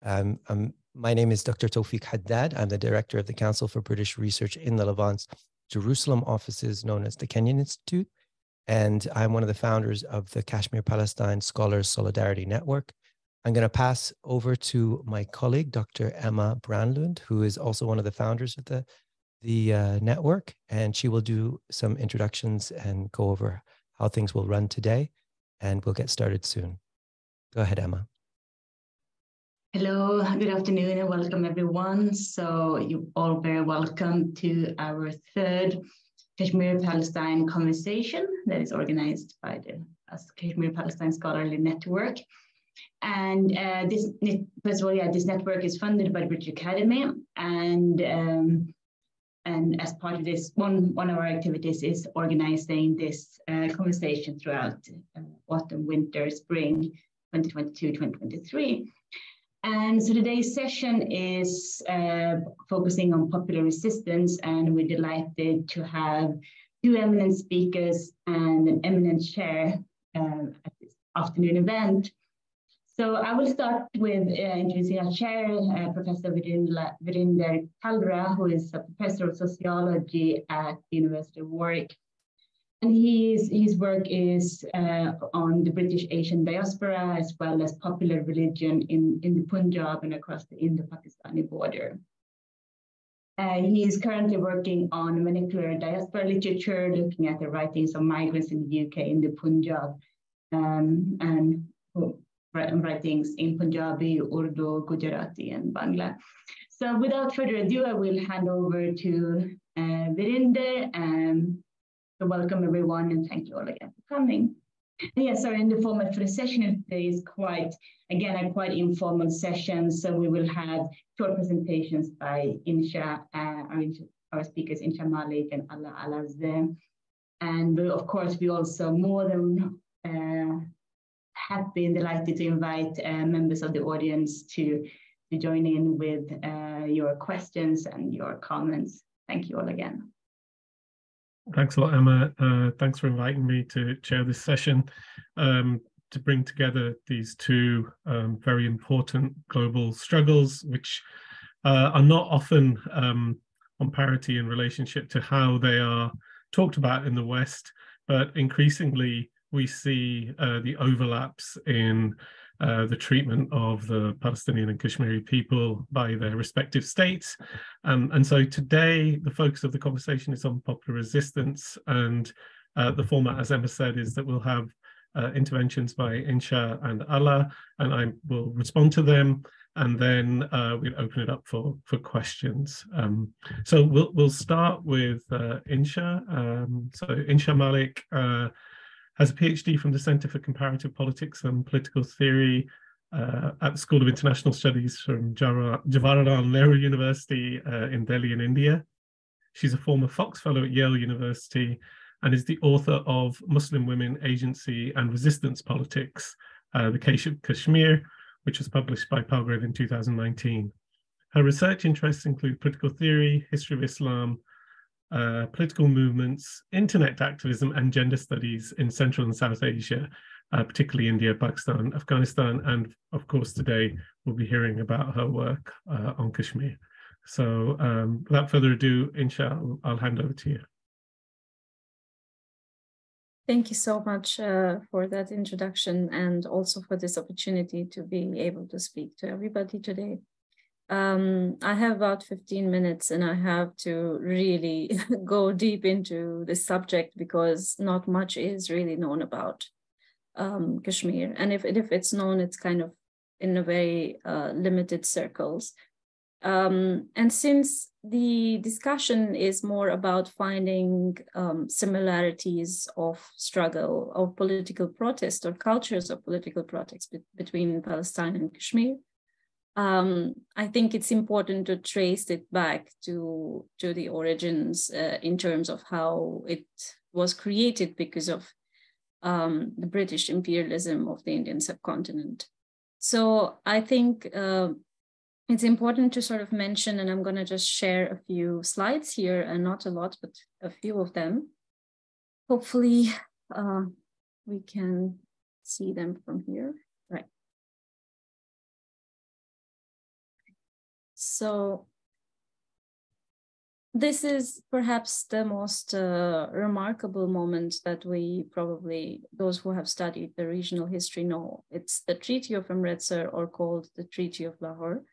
My name is Dr. Tawfiq Haddad. I'm the director of the Council for British Research in the Levant's Jerusalem offices, known as the Kenyan Institute. And I'm one of the founders of the Kashmir Palestine Scholars Solidarity Network. I'm going to pass over to my colleague, Dr. Emma Brandlund, who is also one of the founders of the network, and she will do some introductions and go over how things will run today, and we'll get started soon. Go ahead, Emma. Hello, good afternoon, and welcome everyone. So you're all very welcome to our third Kashmir Palestine Conversation that is organized by the Kashmir Palestine Scholarly Network. And first of all, this network is funded by the British Academy, and as part of this, one of our activities is organizing this conversation throughout autumn, winter, spring 2022-2023. And so today's session is focusing on popular resistance, and we're delighted to have two eminent speakers and an eminent chair at this afternoon event. So I will start with introducing our chair, Professor Virinder Kalra, who is a professor of sociology at the University of Warwick. And his work is on the British Asian diaspora, as well as popular religion in the Punjab and across the Indo-Pakistani border. He is currently working on vernacular diaspora literature, looking at the writings of migrants in the UK in the Punjab, and writings in Punjabi, Urdu, Gujarati, and Bangla. So without further ado, I will hand over to Virinder. So welcome everyone, and thank you all again for coming. Yeah, sorry, and the format for the session today is quite informal session. So we will have short presentations by Inshah, our speakers, Inshah Malik and Ala Al Azzeh. And of course, we also more than happy and delighted to invite members of the audience to join in with your questions and your comments. Thank you all again. Thanks a lot, Emma. Thanks for inviting me to chair this session to bring together these two very important global struggles, which are not often on parity in relationship to how they are talked about in the West, but increasingly we see the overlaps in the treatment of the Palestinian and Kashmiri people by their respective states. And so today, the focus of the conversation is on popular resistance. And the format, as Emma said, is that we'll have interventions by Inshah and Ala, and I will respond to them. And then we'll open it up for questions. So we'll start with Inshah. So Inshah Malik has a PhD from the Center for Comparative Politics and Political Theory at the School of International Studies from Jawaharlal Nehru University in Delhi in India. She's a former Fox Fellow at Yale University and is the author of Muslim Women, Agency and Resistance Politics, The Case of Kashmir, which was published by Palgrave in 2019. Her research interests include political theory, history of Islam, political movements, internet activism, and gender studies in Central and South Asia, particularly India, Pakistan, Afghanistan, and of course today we'll be hearing about her work on Kashmir. So without further ado, Inshah, I'll hand over to you. Thank you so much for that introduction, and also for this opportunity to be able to speak to everybody today. I have about 15 minutes and I have to really go deep into this subject because not much is really known about Kashmir. And if it's known, it's kind of in a very limited circles. And since the discussion is more about finding similarities of struggle, of political protest, or cultures of political protest between Palestine and Kashmir, I think it's important to trace it back to the origins in terms of how it was created because of the British imperialism of the Indian subcontinent. So I think it's important to sort of mention, and I'm going to just share a few slides here, and not a lot, but a few of them. Hopefully we can see them from here. Right. So this is perhaps the most remarkable moment that we probably, those who have studied the regional history know. It's the Treaty of Amritsar, or called the Treaty of Lahore.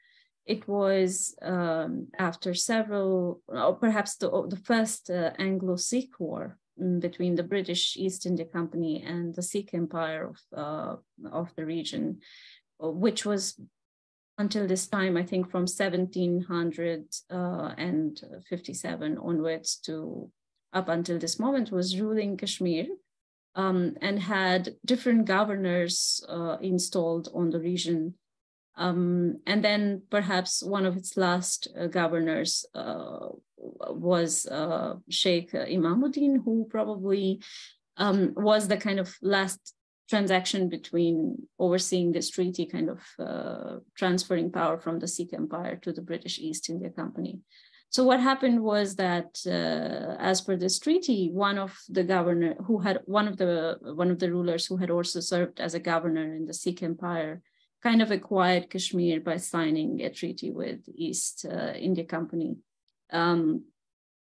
It was after several, or perhaps the first Anglo-Sikh war between the British East India Company and the Sikh Empire of the region, which was until this time, I think from 1757 onwards to up until this moment, was ruling Kashmir and had different governors installed on the region. And then perhaps one of its last governors was Sheikh Imamuddin, who probably was the kind of last transaction between overseeing this treaty, kind of transferring power from the Sikh Empire to the British East India Company. So what happened was that, as per this treaty, one of the rulers who had also served as a governor in the Sikh Empire kind of acquired Kashmir by signing a treaty with East India Company. And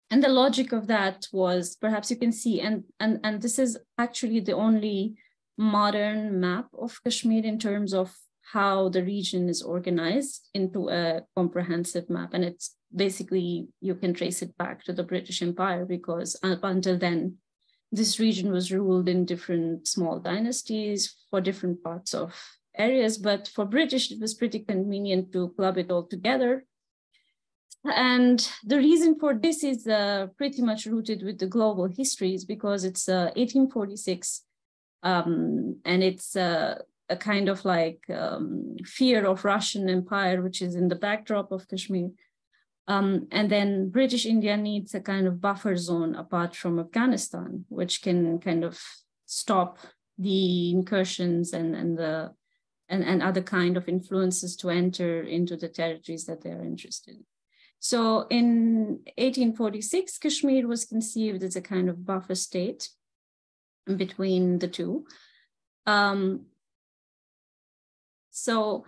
the logic of that was, perhaps you can see, and this is actually the only modern map of Kashmir in terms of how the region is organized into a comprehensive map. And it's basically, you can trace it back to the British Empire, because up until then, this region was ruled in different small dynasties for different parts of areas. But for British, it was pretty convenient to club it all together. And the reason for this is pretty much rooted with the global histories, because it's 1846. And it's a kind of like fear of Russian Empire, which is in the backdrop of Kashmir. And then British India needs a kind of buffer zone apart from Afghanistan, which can kind of stop the incursions and other kind of influences to enter into the territories that they are interested in. So in 1846, Kashmir was conceived as a kind of buffer state between the two. So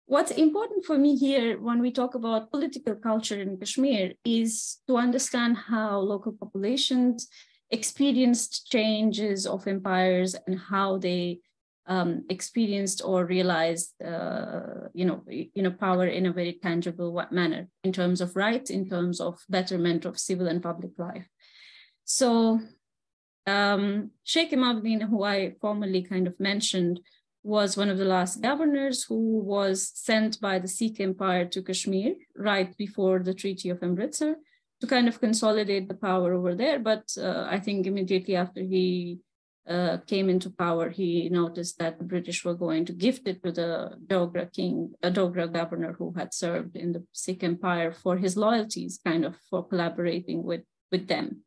what's important for me here when we talk about political culture in Kashmir is to understand how local populations experienced changes of empires and how they experienced or realized, power in a very tangible manner in terms of rights, in terms of betterment of civil and public life. So Sheikh Imamuddin, who I formerly kind of mentioned, was one of the last governors who was sent by the Sikh Empire to Kashmir right before the Treaty of Amritsar to kind of consolidate the power over there. But I think immediately after he came into power, he noticed that the British were going to gift it to the Dogra king, a Dogra governor who had served in the Sikh Empire, for his loyalties, kind of for collaborating with them.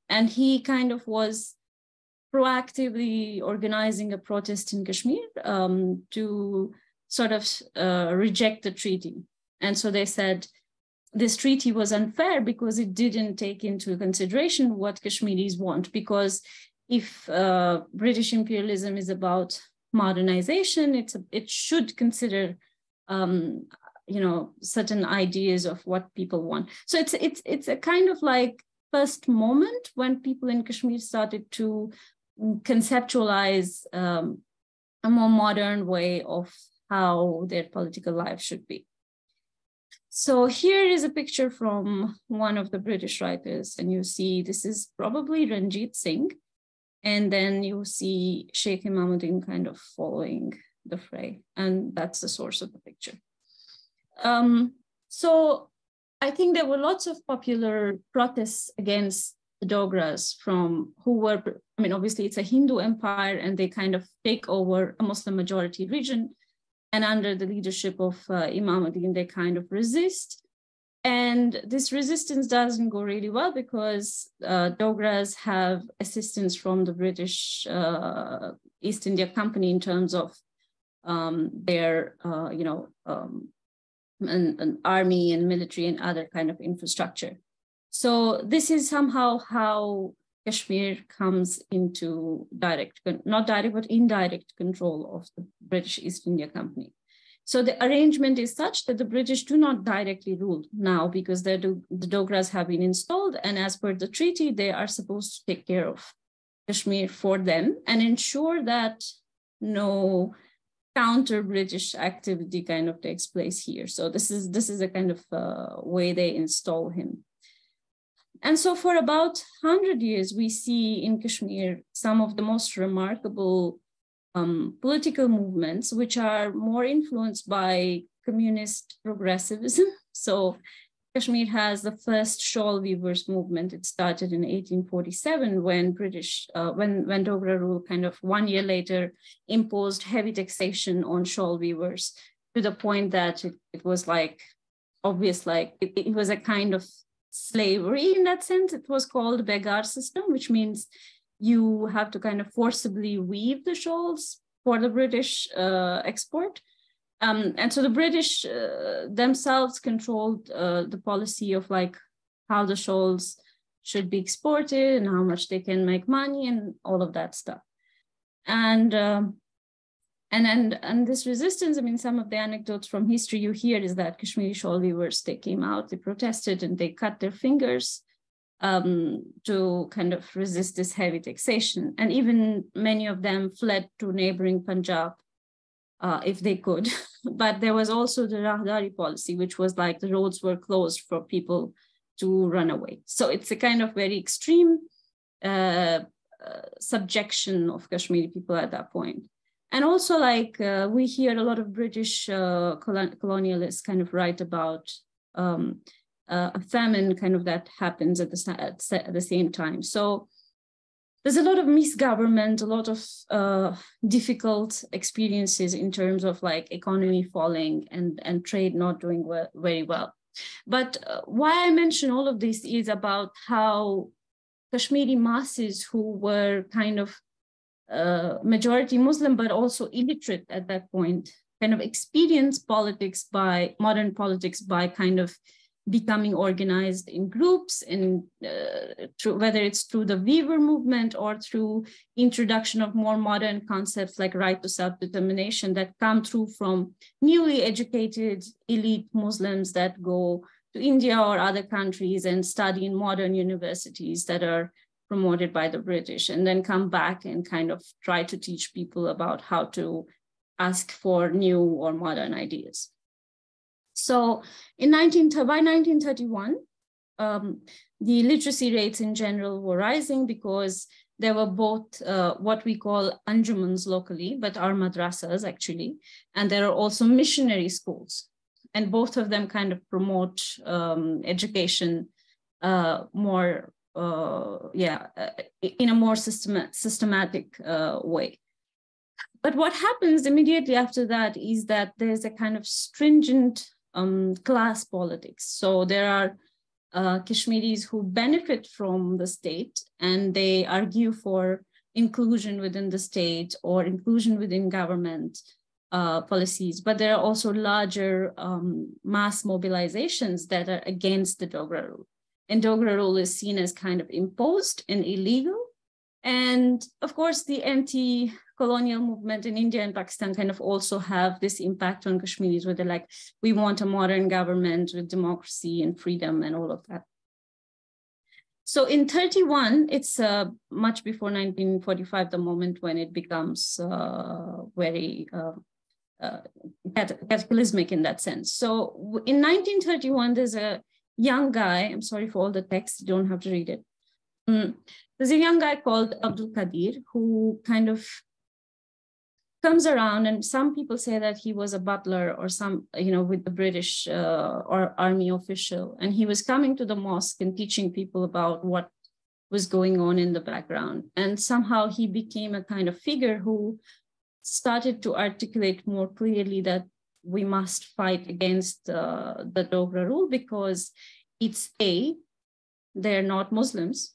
And he kind of was proactively organizing a protest in Kashmir to sort of reject the treaty. And so they said this treaty was unfair because it didn't take into consideration what Kashmiris want, because if British imperialism is about modernization, it should consider certain ideas of what people want. So it's a kind of like first moment when people in Kashmir started to conceptualize a more modern way of how their political life should be. So here is a picture from one of the British writers, and you see this is probably Ranjit Singh, and then you see Sheikh Imamuddin kind of following the fray, and that's the source of the picture. So I think there were lots of popular protests against the Dogras obviously it's a Hindu empire and they kind of take over a Muslim majority region. And under the leadership of Imamuddin, they kind of resist. And this resistance doesn't go really well because Dogras have assistance from the British East India Company in terms of their, an army and military and other kind of infrastructure. So this is somehow how Kashmir comes into indirect control of the British East India Company. So the arrangement is such that the British do not directly rule now because the Dogras have been installed, and as per the treaty, they are supposed to take care of Kashmir for them and ensure that no counter-British activity kind of takes place here. So this is a kind of way they install him. And so for about 100 years, we see in Kashmir some of the most remarkable political movements, which are more influenced by communist progressivism. So Kashmir has the first shawl weavers movement. It started in 1847 when when Dogra rule kind of 1 year later imposed heavy taxation on shawl weavers to the point that it was like obvious, like it was a kind of slavery in that sense. It was called Begar system, which means you have to kind of forcibly weave the shawls for the British export. And so the British themselves controlled the policy of like how the shawls should be exported and how much they can make money and all of that stuff. And this resistance, I mean, some of the anecdotes from history you hear is that Kashmiri shawl weavers, they came out, they protested, and they cut their fingers to kind of resist this heavy taxation. And even many of them fled to neighboring Punjab if they could. But there was also the Rahdari policy, which was like the roads were closed for people to run away. So it's a kind of very extreme subjection of Kashmiri people at that point. And also like we hear a lot of British colonialists kind of write about a famine kind of that happens at the same time. So there's a lot of misgovernment, a lot of difficult experiences in terms of like economy falling and trade not doing very well. But why I mention all of this is about how Kashmiri masses who were kind of majority Muslim, but also illiterate at that point, kind of experience modern politics by kind of becoming organized in groups, and whether it's through the Weaver movement or through introduction of more modern concepts like right to self-determination that come through from newly educated elite Muslims that go to India or other countries and study in modern universities that are promoted by the British, and then come back and kind of try to teach people about how to ask for new or modern ideas. So by 1931, the literacy rates in general were rising because there were both what we call anjumans locally, but are madrasas actually, and there are also missionary schools. And both of them kind of promote education more, in a more systematic way. But what happens immediately after that is that there's a kind of stringent class politics. So there are Kashmiris who benefit from the state and they argue for inclusion within the state or inclusion within government policies. But there are also larger mass mobilizations that are against the Dogra rule. And Dogra rule is seen as kind of imposed and illegal. And of course, the anti-colonial movement in India and Pakistan kind of also have this impact on Kashmiris, where they're like, we want a modern government with democracy and freedom and all of that. So in 31, it's much before 1945, the moment when it becomes very cataclysmic in that sense. So in 1931, there's a young guy, I'm sorry for all the text, you don't have to read it. There's a young guy called Abdul Qadir who kind of comes around, and some people say that he was a butler or some, with the British or army official. And he was coming to the mosque and teaching people about what was going on in the background. And somehow he became a kind of figure who started to articulate more clearly that we must fight against the Dogra rule because it's A, they're not Muslims,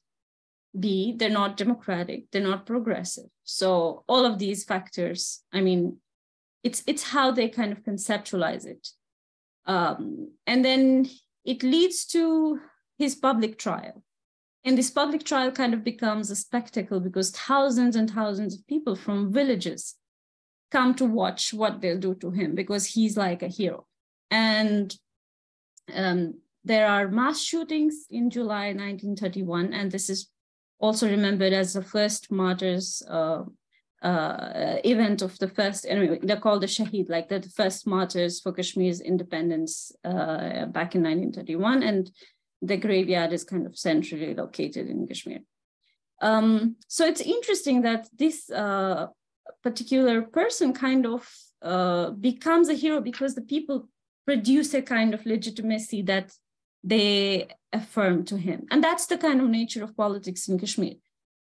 B, they're not democratic, they're not progressive. So all of these factors, I mean, it's how they kind of conceptualize it. And then it leads to his public trial. And this public trial kind of becomes a spectacle because thousands and thousands of people from villages come to watch what they'll do to him because he's like a hero. And there are mass shootings in July 1931, and this is also remembered as the first martyrs event of the first, anyway, they're called the Shaheed, like the first martyrs for Kashmir's independence back in 1931, and the graveyard is kind of centrally located in Kashmir. So it's interesting that this particular person kind of becomes a hero because the people produce a kind of legitimacy that they affirm to him. And that's the kind of nature of politics in Kashmir.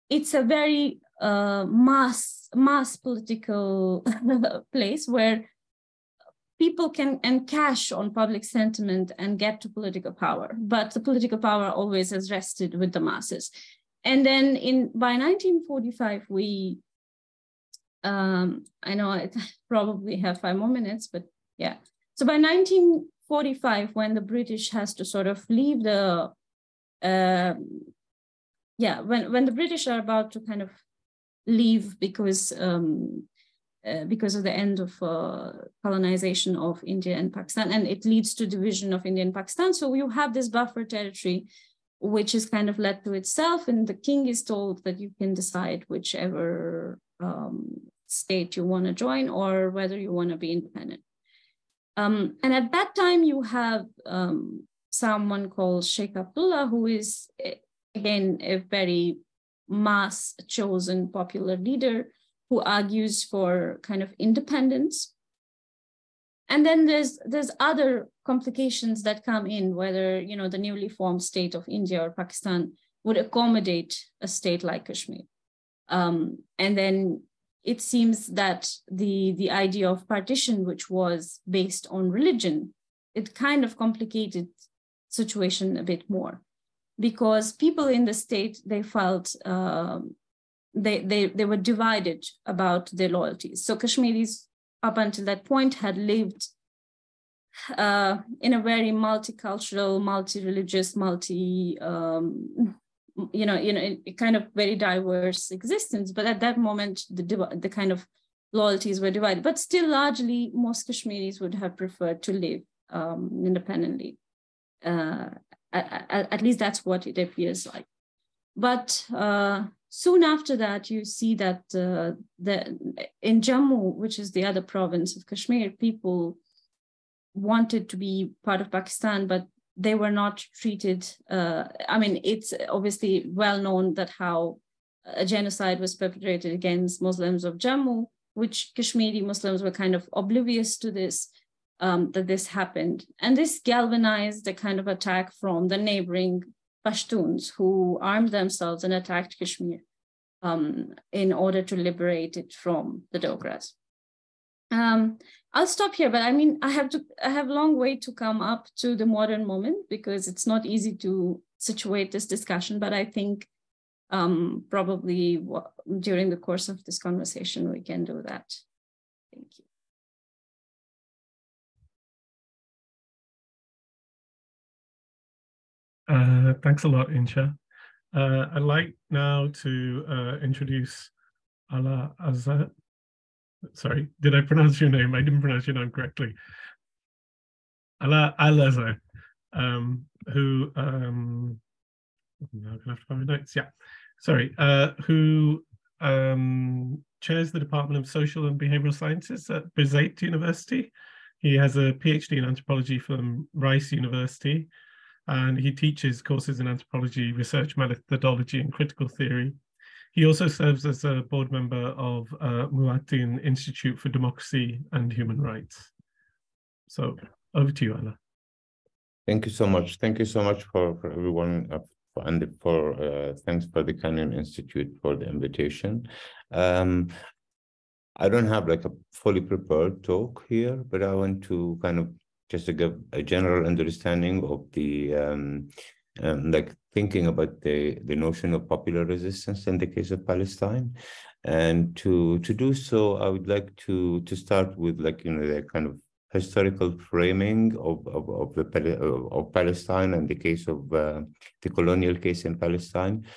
It's a very mass political place where people can encash on public sentiment and get to political power, but the political power always has rested with the masses. And then by 1945, we, I know I probably have 5 more minutes, but yeah. So by 1945, when the British has to sort of leave the, when the British are about to kind of leave because of the end of colonization of India and Pakistan, and it leads to division of India and Pakistan. So you have this buffer territory, which is kind of led to itself, and the king is told that you can decide whichever state you want to join or whether you want to be independent. And at that time, you have someone called Sheikh Abdullah, who is, again, a very mass chosen popular leader who argues for kind of independence. And then there's other complications that come in, whether, you know, the newly formed state of India or Pakistan would accommodate a state like Kashmir. And then it seems that the idea of partition, which was based on religion, it kind of complicated situation a bit more, because people in the state, they felt they were divided about their loyalties. So Kashmiris up until that point had lived in a very multicultural, multi-religious, kind of very diverse existence. But at that moment, the kind of loyalties were divided. But still, largely, most Kashmiris would have preferred to live independently. At least that's what it appears like. But soon after that, you see that in Jammu, which is the other province of Kashmir, people wanted to be part of Pakistan, but they were not treated. It's obviously well known that how a genocide was perpetrated against Muslims of Jammu, which Kashmiri Muslims were kind of oblivious to this, that this happened. And this galvanized a kind of attack from the neighboring Pashtuns, who armed themselves and attacked Kashmir in order to liberate it from the Dogras. I'll stop here, but I mean, I have a long way to come up to the modern moment, because it's not easy to situate this discussion, but I think probably during the course of this conversation, we can do that. Thank you. Thanks a lot, Inshah. I'd like now to introduce Ala Al Azzeh. Sorry, did I pronounce your name? I didn't pronounce your name correctly. Ala Al Azzeh, who I'm now gonna have to find my notes. Yeah, sorry. Who chairs the Department of Social and Behavioral Sciences at Birzeit University. He has a PhD in anthropology from Rice University, and he teaches courses in anthropology, research methodology, and critical theory. He also serves as a board member of Muatin Institute for Democracy and Human Rights. So over to you, Ala. Thank you so much. Thank you so much for everyone, and thanks for the Kenyan Institute for the invitation. I don't have like a fully prepared talk here, but I want to kind of just to give a general understanding of the like thinking about the notion of popular resistance in the case of Palestine. And to do so, I would like to start with, like, you know, the kind of historical framing of Palestine and the case of the colonial case in Palestine.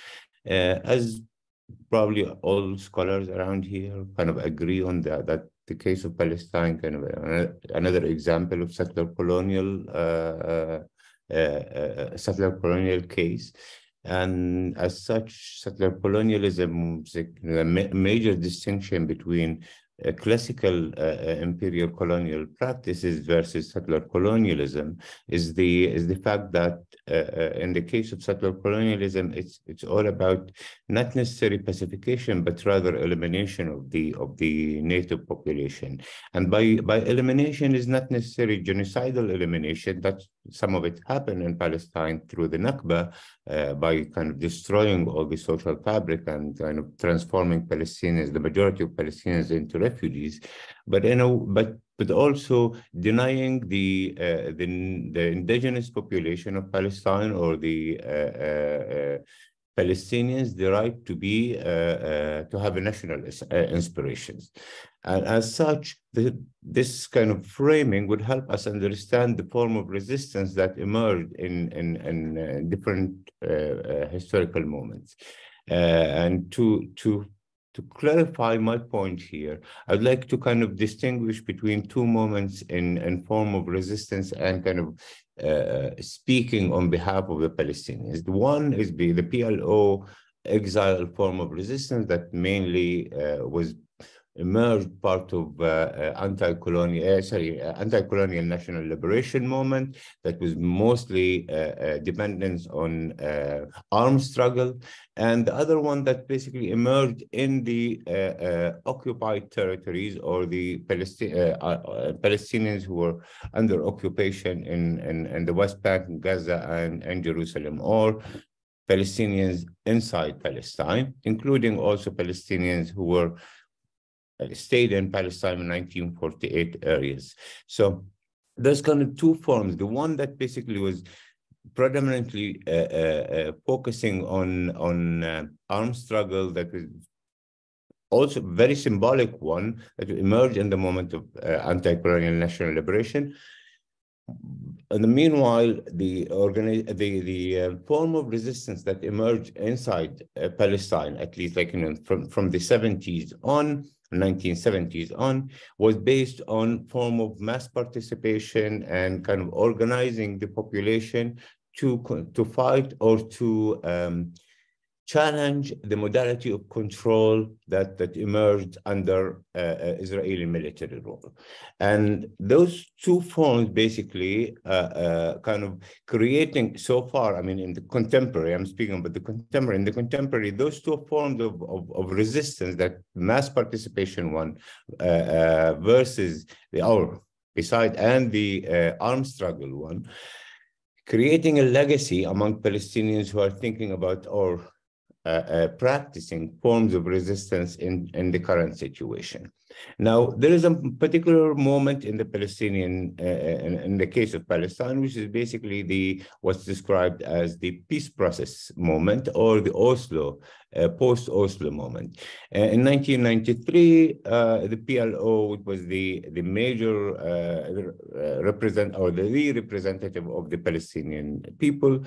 As probably all scholars around here kind of agree on that the case of Palestine kind of another example of settler colonial case. And as such, settler colonialism is a major distinction between classical imperial colonial practices versus settler colonialism is the fact that in the case of settler colonialism, it's all about not necessarily pacification, but rather elimination of the native population. And by elimination is not necessarily genocidal elimination. That's some of it happened in Palestine through the Nakba, by kind of destroying all the social fabric and kind of transforming Palestinians, the majority of Palestinians, into refugees, but but also denying the indigenous population of Palestine or the Palestinians the right to be to have a national inspirations. And as such, this kind of framing would help us understand the form of resistance that emerged in different historical moments. And to clarify my point here, I'd like to kind of distinguish between two moments in form of resistance and kind of speaking on behalf of the Palestinians. The one is the PLO exile form of resistance that mainly was emerged part of anti-colonial national liberation movement that was mostly dependent on armed struggle, and the other one that basically emerged in the occupied territories or the Palestinians who were under occupation in the West Bank, Gaza, and Jerusalem, or Palestinians inside Palestine, including also Palestinians who were stayed in Palestine in 1948 areas. So there's kind of two forms. The one that basically was predominantly focusing on armed struggle, that was also very symbolic one that emerged in the moment of anti-colonial national liberation. In the meanwhile, the form of resistance that emerged inside Palestine, at least like from the 70s on, 1970s on, was based on form of mass participation and kind of organizing the population to fight or to challenge the modality of control that emerged under Israeli military rule. And those two forms basically kind of creating so far, I mean, in the contemporary, I'm speaking about the contemporary, those two forms of resistance, that mass participation one versus beside and the armed struggle one, creating a legacy among Palestinians who are thinking about or practicing forms of resistance in the current situation. Now, there is a particular moment in the Palestinian, in the case of Palestine, which is basically what's described as the peace process moment, or the Oslo, post-Oslo moment. In 1993, the PLO was the major representative of the Palestinian people,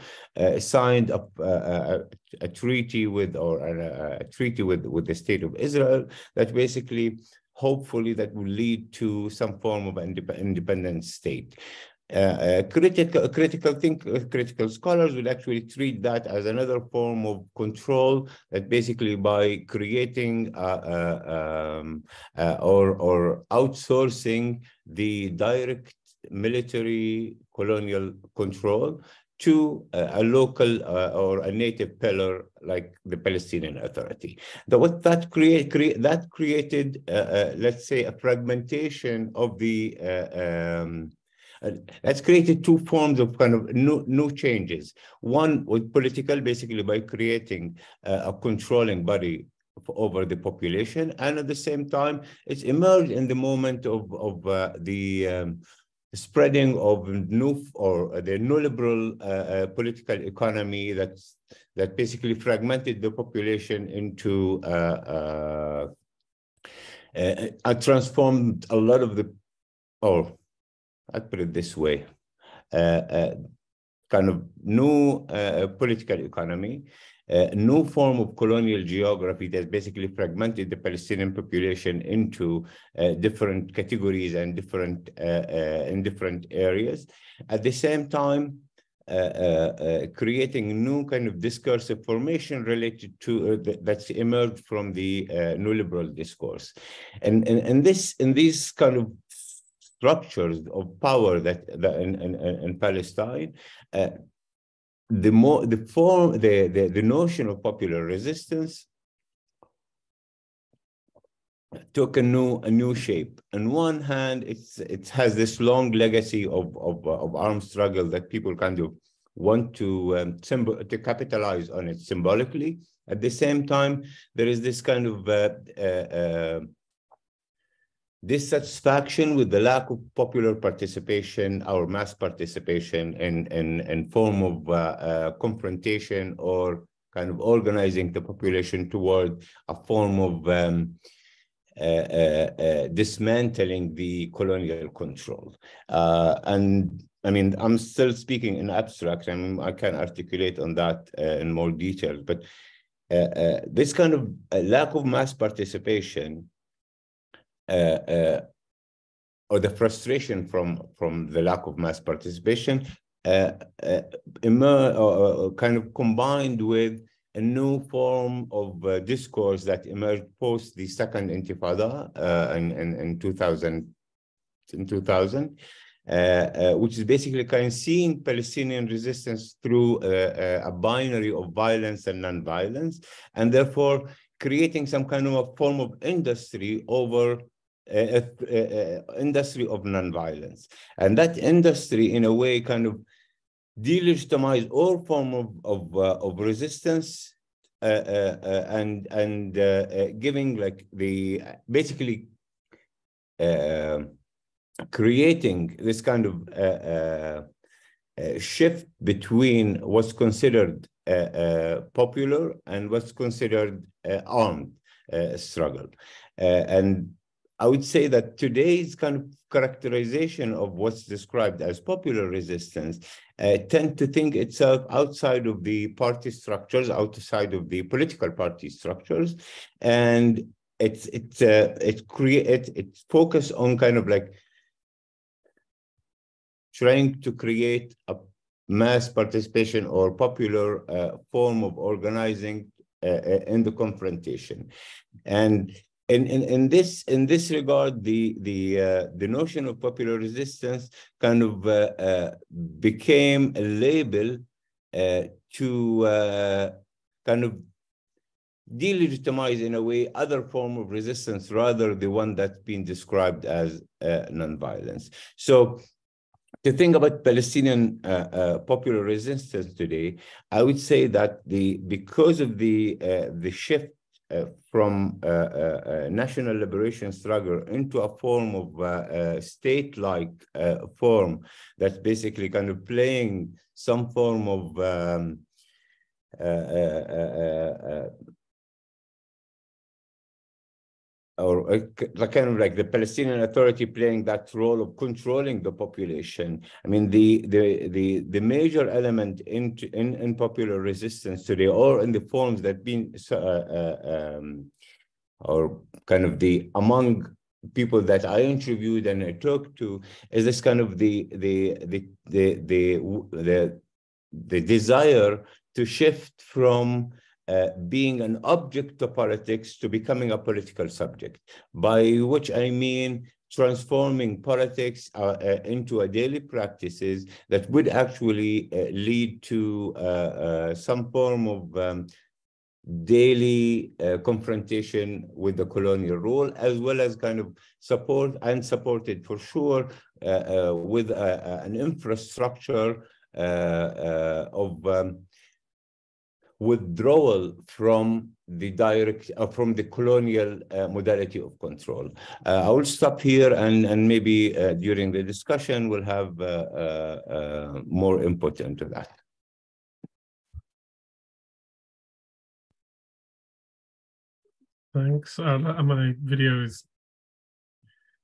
signed up a treaty with the state of Israel that basically, hopefully, that will lead to some form of independent state. Critical scholars will actually treat that as another form of control, that basically by creating or outsourcing the direct military colonial control to a local or a native pillar like the Palestinian Authority. That created, let's say, a fragmentation of the. That's created two forms of kind of new changes. One was political, basically by creating a controlling body over the population, and at the same time, it's emerged in the moment of the spreading of the neoliberal political economy that basically fragmented the population into transformed a lot of I'd put it this way, kind of new political economy, new form of colonial geography that basically fragmented the Palestinian population into different categories and different in different areas. At the same time, creating a new kind of discursive formation related to that's emerged from the neoliberal discourse, and in these kind of structures of power that in Palestine. The notion of popular resistance took a new shape. On one hand, it has this long legacy of armed struggle that people kind of want to capitalize on it symbolically. At the same time, there is this kind of dissatisfaction with the lack of popular participation or mass participation in form of confrontation or kind of organizing the population toward a form of dismantling the colonial control. And I mean, I'm still speaking in abstract, and I can articulate on that in more detail, but this kind of lack of mass participation or the frustration from the lack of mass participation kind of combined with a new form of discourse that emerged post the second Intifada in 2000, which is basically kind of seeing Palestinian resistance through a binary of violence and non-violence, and therefore creating some kind of a form of industry over industry of non-violence. And that industry, in a way, kind of delegitimize all form of resistance and giving like the basically creating this kind of shift between what's considered popular and what's considered armed struggle. And I would say that today's kind of characterization of what's described as popular resistance tend to think itself outside of the party structures, outside of the political party structures, and it's focused on kind of like trying to create a mass participation or popular form of organizing in the confrontation. And in this regard, the notion of popular resistance kind of became a label to kind of delegitimize in a way other form of resistance, rather the one that's been described as non-violence. So to think about Palestinian popular resistance today, I would say that because of the shift from national liberation struggle into a form of state-like form that's basically kind of playing some form of or kind of like the Palestinian Authority playing that role of controlling the population. I mean, the major element in popular resistance today, or in the forms that been or kind of the among people that I interviewed and I talked to, is this kind of the desire to shift from being an object of politics to becoming a political subject, by which I mean transforming politics into a daily practices that would actually lead to some form of daily confrontation with the colonial role, as well as kind of supported for sure with an infrastructure of withdrawal from the colonial modality of control. I will stop here, and maybe during the discussion we'll have more input into that. Thanks. My video is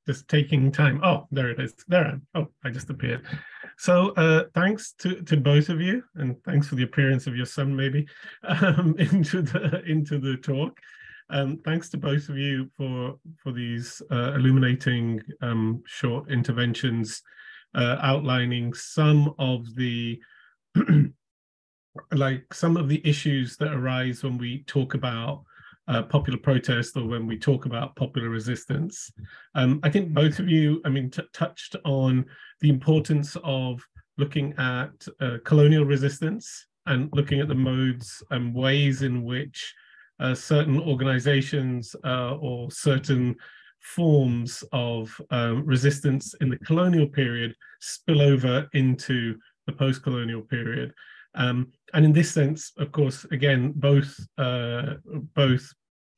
just taking time. Oh, there it is. There I am. Oh, I just appeared. So thanks to both of you, and thanks for the appearance of your son maybe into the talk. Thanks to both of you for these illuminating short interventions, outlining some of the some of the issues that arise when we talk about popular protest or when we talk about popular resistance. I think both of you, touched on the importance of looking at colonial resistance and looking at the modes and ways in which certain organizations or certain forms of resistance in the colonial period spill over into the post-colonial period. And in this sense, of course, again, both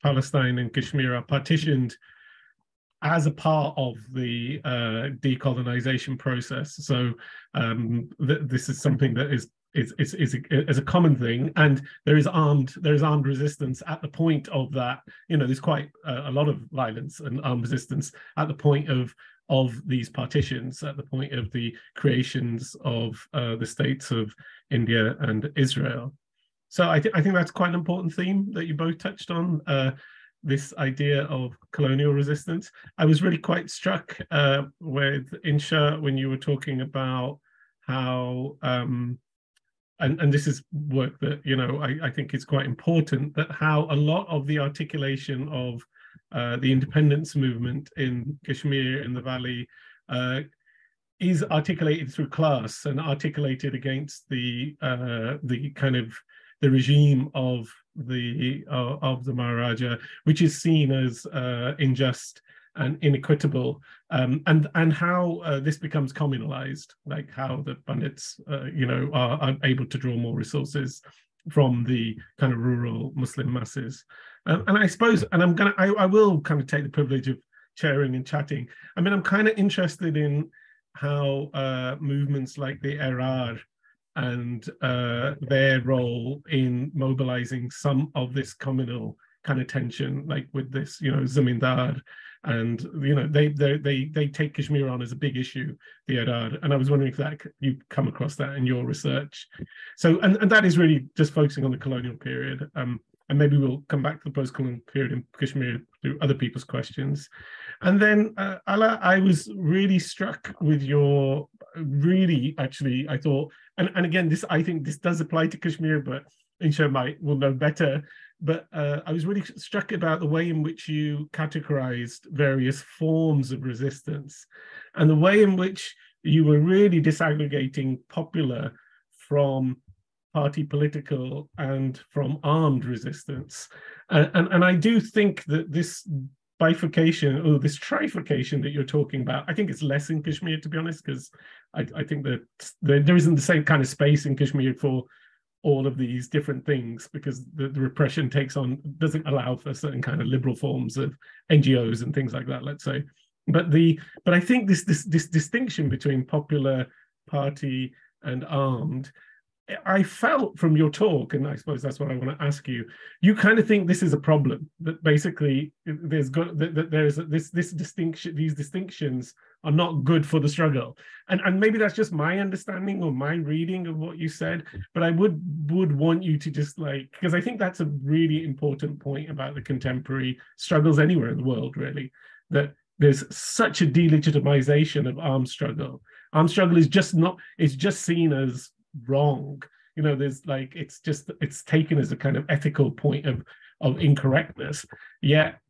Palestine and Kashmir are partitioned as a part of the decolonization process. So this is something that is a common thing, and there is armed resistance at the point of that. There's quite a lot of violence and armed resistance at the point of these partitions, at the point of the creations of the states of India and Israel. So I think that's quite an important theme that you both touched on, this idea of colonial resistance. I was really quite struck with Inshah when you were talking about how, and this is work that, I think is quite important, that how a lot of the articulation of the independence movement in Kashmir, in the valley, is articulated through class and articulated against the kind of the regime of the Maharaja, which is seen as unjust and inequitable, and how this becomes communalized, like how the Pandits, are able to draw more resources from the kind of rural Muslim masses. And I suppose, and I will kind of take the privilege of chairing and chatting. I'm kind of interested in how movements like the Erar and their role in mobilizing some of this communal kind of tension, like with this, Zamindar, and they take Kashmir on as a big issue, the Erar, and I was wondering if you come across that in your research. So, and that is really just focusing on the colonial period, and maybe we'll come back to the post-colonial period in Kashmir through other people's questions. And then, Ala, I was really struck with your actually, I thought, and again, I think this does apply to Kashmir, but Inshah will know better. But I was really struck about the way in which you categorized various forms of resistance and the way in which you were really disaggregating popular from party political and from armed resistance. And I do think that this bifurcation, or this trifurcation that you're talking about, I think it's less in Kashmir, to be honest, because I think that there isn't the same kind of space in Kashmir for all of these different things, because the repression doesn't allow for certain kind of liberal forms of NGOs and things like that, let's say. But I think this distinction between popular, party, and armed, I felt from your talk, and I suppose that's what I want to ask you. You kind of think this is a problem, that basically there's this distinction. These distinctions are not good for the struggle, and maybe that's just my understanding or my reading of what you said. But I would want you to just because I think that's a really important point about the contemporary struggles anywhere in the world, really, that there's such a delegitimization of armed struggle. Armed struggle is just seen as wrong. There's it's taken as a kind of ethical point of incorrectness, yet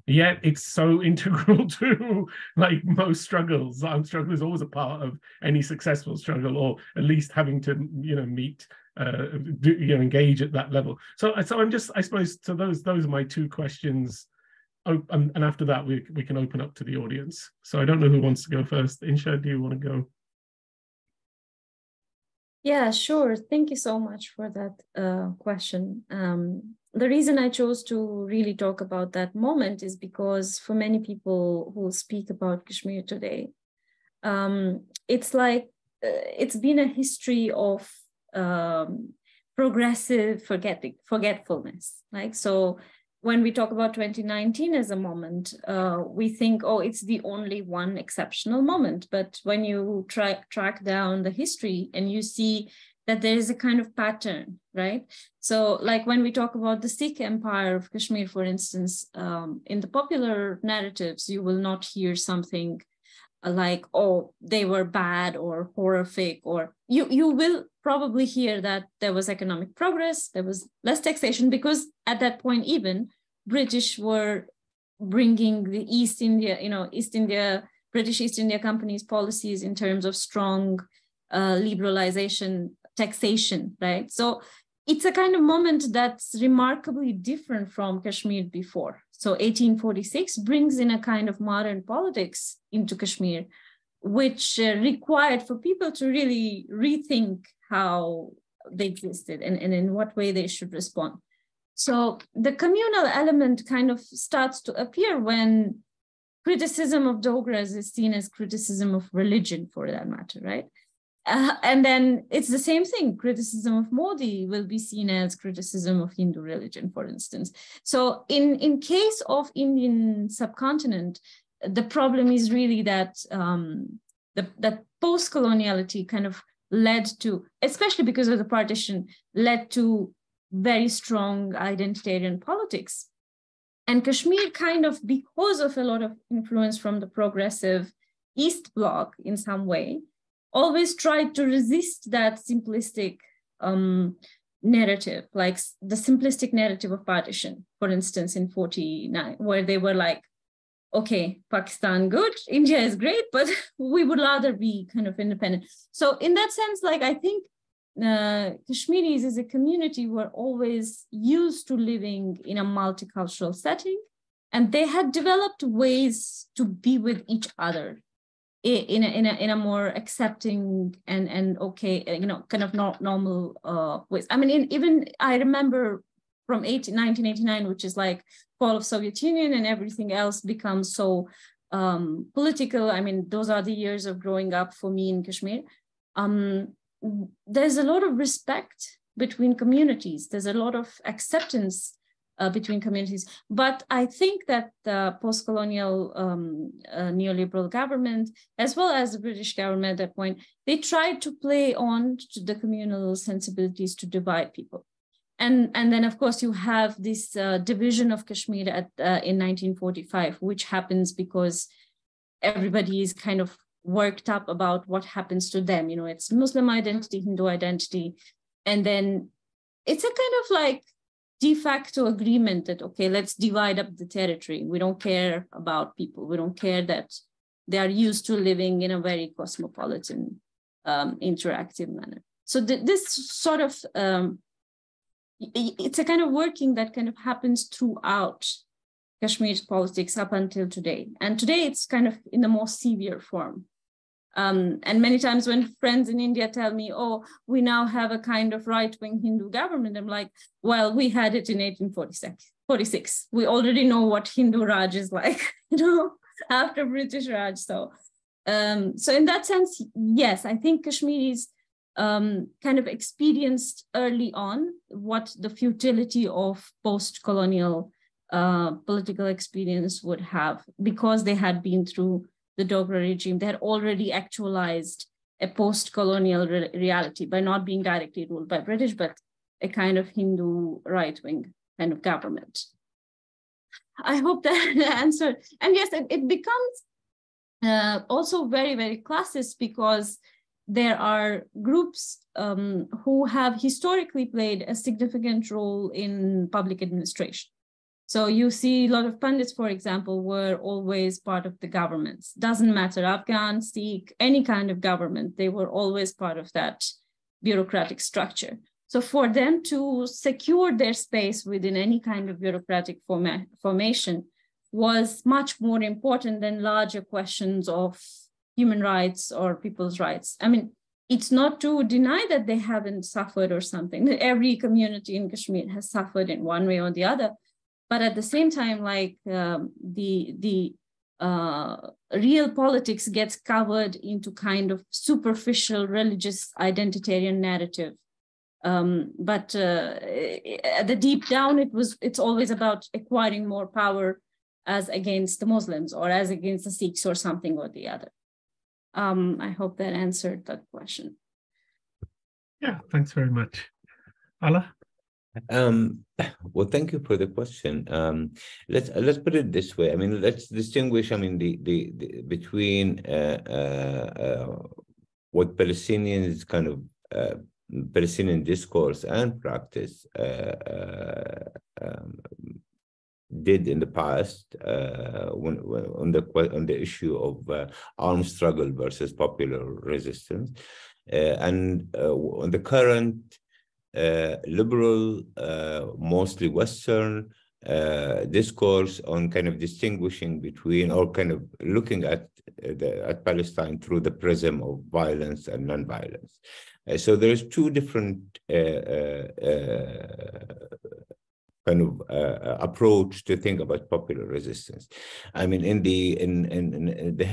it's so integral to most struggles. Armed struggle is always a part of any successful struggle, or at least having to meet engage at that level. So I'm just, I suppose, so those are my two questions. And after that we can open up to the audience. So I don't know who wants to go first. Inshah, do you want to go? Yeah, sure. Thank you so much for that question. The reason I chose to really talk about that moment is because for many people who speak about Kashmir today, it's it's been a history of progressive forgetfulness. So when we talk about 2019 as a moment, we think, oh, it's the only one exceptional moment. But when you track down the history and you see that there is a kind of pattern, right? So like when we talk about the Sikh Empire of Kashmir, for instance, in the popular narratives, you will not hear something like, oh, they were bad or horrific, or you will probably hear that there was economic progress, there was less taxation, because at that point even British were bringing the British East India Company's policies in terms of strong liberalization, taxation, right? So it's a kind of moment that's remarkably different from Kashmir before. So 1846 brings in a kind of modern politics into Kashmir, which required for people to really rethink how they existed and in what way they should respond. So the communal element kind of starts to appear when criticism of Dogras is seen as criticism of religion, for that matter, right? And then it's the same thing. Criticism of Modi will be seen as criticism of Hindu religion, for instance. So in case of Indian subcontinent, the problem is really that that post-coloniality kind of led to, especially because of the partition, led to very strong identitarian politics. And Kashmir kind of, because of a lot of influence from the progressive East Bloc in some way, always tried to resist that simplistic narrative, like the simplistic narrative of partition, for instance, in 49, where they were like, okay, Pakistan good, India is great, but we would rather be kind of independent. So in that sense, like I think Kashmiris as a community were always used to living in a multicultural setting, and they had developed ways to be with each other in a more accepting and okay, kind of normal ways. I mean, even I remember from 1989, which is like fall of Soviet Union and everything else becomes so political. I mean, those are the years of growing up for me in Kashmir. There's a lot of respect between communities. There's a lot of acceptance between communities. But I think that the post-colonial neoliberal government, as well as the British government at that point, they tried to play on to the communal sensibilities to divide people. And then, of course, you have this division of Kashmir in 1945, which happens because everybody is kind of worked up about what happens to them. You know, it's Muslim identity, Hindu identity. And then it's a kind of like de facto agreement that, okay, let's divide up the territory. We don't care about people. We don't care that they are used to living in a very cosmopolitan, interactive manner. So this sort of, it's a kind of working that kind of happens throughout Kashmir's politics up until today. And today it's kind of in the more severe form. And many times when friends in India tell me, oh, we now have a kind of right-wing Hindu government, I'm like, well, we had it in 1846. We already know what Hindu Raj is like, after British Raj. So in that sense, yes, I think Kashmiris kind of experienced early on what the futility of post-colonial political experience would have, because they had been through the Dogra regime. They had already actualized a post-colonial reality by not being directly ruled by British, but a kind of Hindu right-wing kind of government. I hope that answered. And yes, it becomes also very, very classist, because there are groups who have historically played a significant role in public administration. So you see a lot of pundits, for example, were always part of the governments. Doesn't matter, Afghan, Sikh, any kind of government, they were always part of that bureaucratic structure. So for them to secure their space within any kind of bureaucratic formation was much more important than larger questions of human rights or people's rights. I mean, it's not to deny that they haven't suffered or something. Every community in Kashmir has suffered in one way or the other. But at the same time, like the real politics gets covered into kind of superficial religious identitarian narrative But at the deep down, it's always about acquiring more power as against the Muslims or as against the Sikhs or something or the other. I hope that answered that question. Yeah, thanks very much. Ala? Well, thank you for the question. Let's put it this way. I mean, let's distinguish. I mean, the between what Palestinians kind of Palestinian discourse and practice did in the past on the issue of armed struggle versus popular resistance, and on the current liberal, mostly Western discourse on kind of distinguishing between, or kind of looking at Palestine through the prism of violence and non-violence. So there's two different kind of approach to think about popular resistance. I mean, in the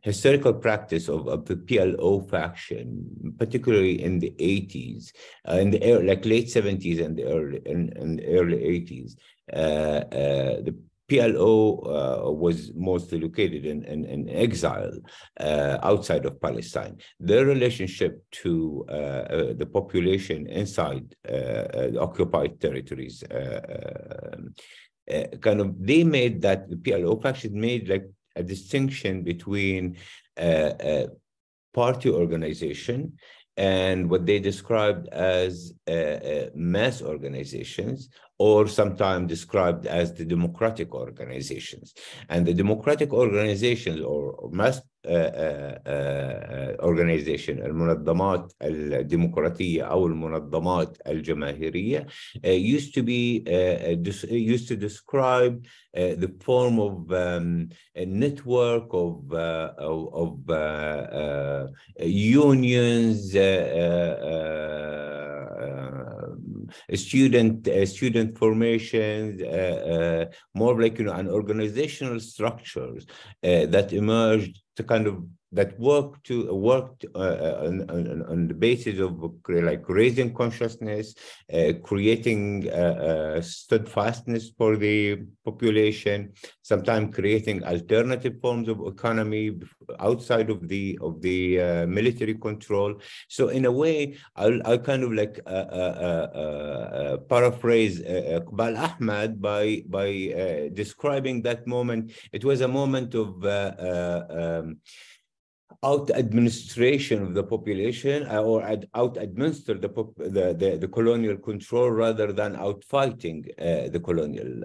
historical practice of the PLO faction, particularly in the 80s, in the late 70s and the early 80s, the PLO was mostly located in exile outside of Palestine. Their relationship to the population inside the occupied territories, kind of, they made that, the PLO faction made like a distinction between party organization and what they described as mass organizations, or sometimes described as the democratic organizations. And the democratic organizations or mass organization, المنظمات الديمقراطية أو المنظمات الجماهيرية, used to describe the form of a network of unions, student formations, more like, an organizational structures that emerged to kind of, that worked on the basis of like raising consciousness, creating steadfastness for the population, sometimes creating alternative forms of economy outside of the military control. So in a way, I'll kind of like paraphrase Iqbal Ahmad by describing that moment. It was a moment of out-administration of the population, or out-administer the colonial control rather than out-fighting the colonial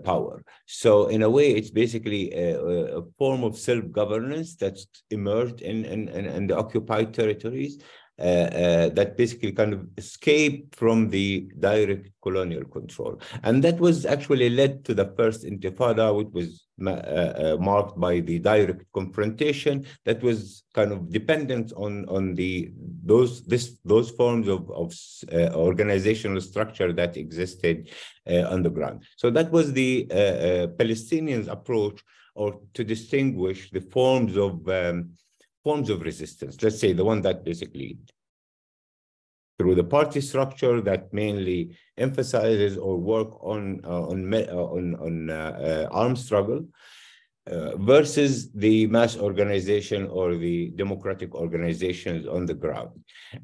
power. So in a way, it's basically a form of self-governance that's emerged in the occupied territories, that basically kind of escaped from the direct colonial control. And that was actually led to the first Intifada, which was marked by the direct confrontation that was kind of dependent on those forms of organizational structure that existed on the ground. So that was the Palestinians' approach, or to distinguish the forms of resistance. Let's say the one that basically through the party structure that mainly emphasizes or work on armed struggle, versus the mass organization or the democratic organizations on the ground.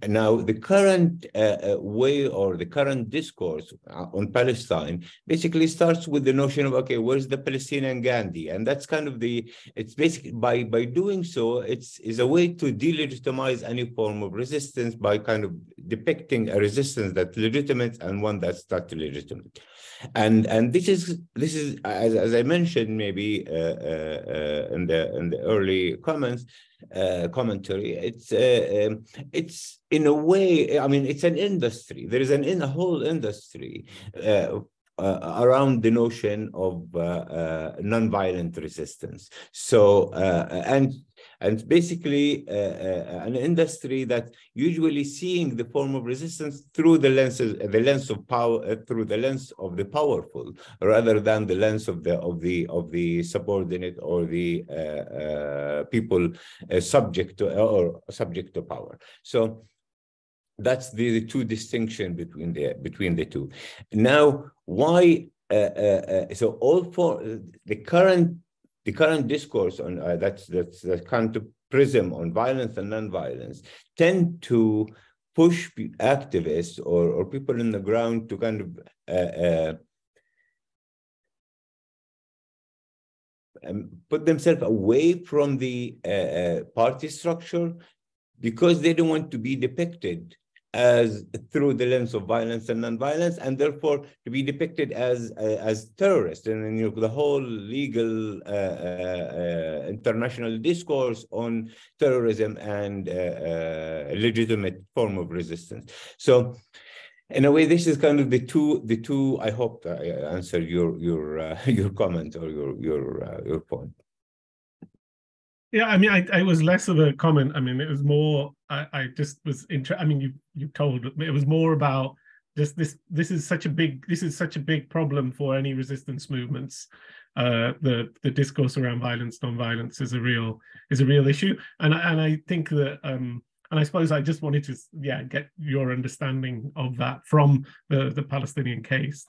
And now the current way, or the current discourse on Palestine basically starts with the notion of, okay, where's the Palestinian Gandhi? And that's kind of it's basically, by doing so, is a way to delegitimize any form of resistance by kind of depicting a resistance that's legitimate and one that's not legitimate. And this is as I mentioned maybe in the early commentary, it's in a way, I mean, it's an industry. There is a whole industry around the notion of nonviolent resistance. So and basically an industry that usually seeing the form of resistance through the lens of power, through the lens of the powerful, rather than the lens of the subordinate or the people subject to power. So that's the two distinction between the two. Now, why? So all for the current discourse on that's the kind of prism on violence and non-violence tend to push activists or people on the ground to kind of put themselves away from the party structure because they don't want to be depicted as through the lens of violence and non-violence, and therefore to be depicted as terrorists. And the whole legal international discourse on terrorism and a legitimate form of resistance. So, in a way, this is kind of the two. I hope I answered your comment or your point. Yeah, I mean, I was less of a comment. I mean, it was more. I just was interested. I mean, you told it was more about just this. This is such a big problem for any resistance movements. The discourse around violence, non-violence is a real issue, and I think that. And I suppose I just wanted to get your understanding of that from the Palestinian case.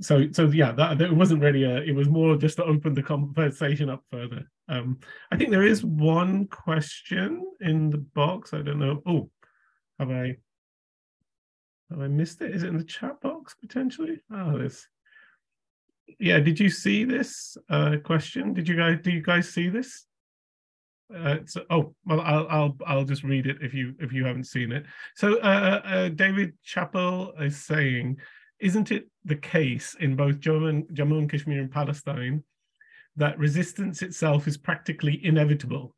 So that it wasn't really it was more just to open the conversation up further. I think there is one question in the box. I don't know. Oh, have I missed it? Is it in the chat box potentially? Oh, this. Yeah, did you see this question? Do you guys see this? I'll just read it if you haven't seen it. So David Chappell is saying, isn't it the case in both Jammu and Kashmir and Palestine that resistance itself is practically inevitable,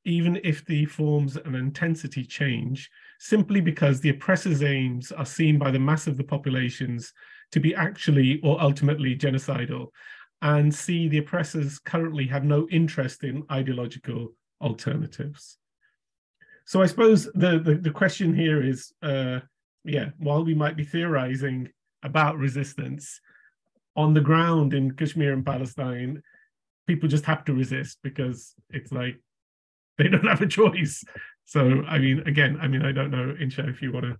even if the forms and intensity change, simply because the oppressor's aims are seen by the mass of the populations to be actually or ultimately genocidal, and see the oppressors currently have no interest in ideological alternatives? So I suppose the question here is, while we might be theorizing about resistance, on the ground in Kashmir and Palestine, people just have to resist because it's like they don't have a choice. So I mean, again, I don't know, Inshah, if you want to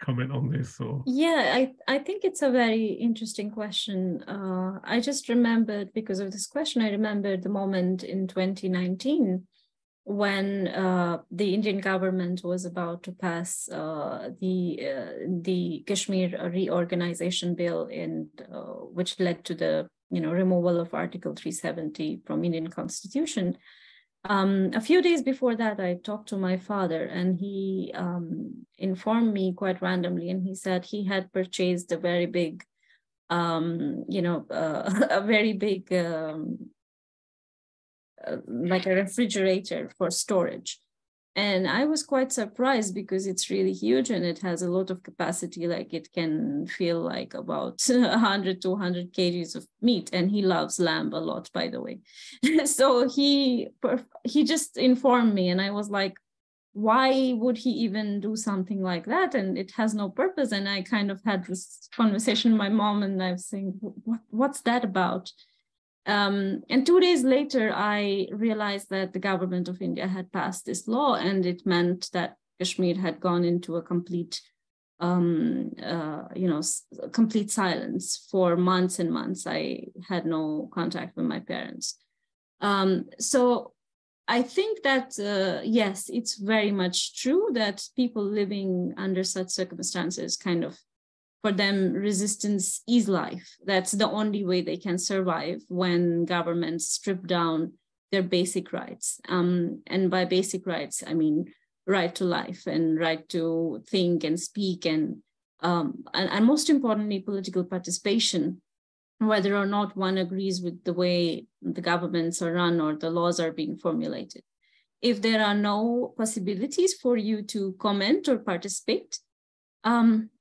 comment on this or. Yeah, I think it's a very interesting question. I just remembered, because of this question, I remembered the moment in 2019 when the Indian government was about to pass the Kashmir Reorganization Bill, which led to the removal of Article 370 from Indian Constitution. A few days before that, I talked to my father, and he informed me quite randomly, and he said he had purchased a very big, like a refrigerator for storage. And I was quite surprised because it's really huge and it has a lot of capacity. Like it can feel like about 100 to 200 kgs of meat. And he loves lamb a lot, by the way. So he just informed me, and I was like, why would he even do something like that? And it has no purpose. And I kind of had this conversation with my mom, and I was saying, what's that about? And 2 days later, I realized that the government of India had passed this law, and it meant that Kashmir had gone into a complete, complete silence for months and months. I had no contact with my parents. So I think that, yes, it's very much true that people living under such circumstances for them, resistance is life. That's the only way they can survive when governments strip down their basic rights. And by basic rights, I mean right to life and right to think and speak and most importantly, political participation, whether or not one agrees with the way the governments are run or the laws are being formulated. If there are no possibilities for you to comment or participate,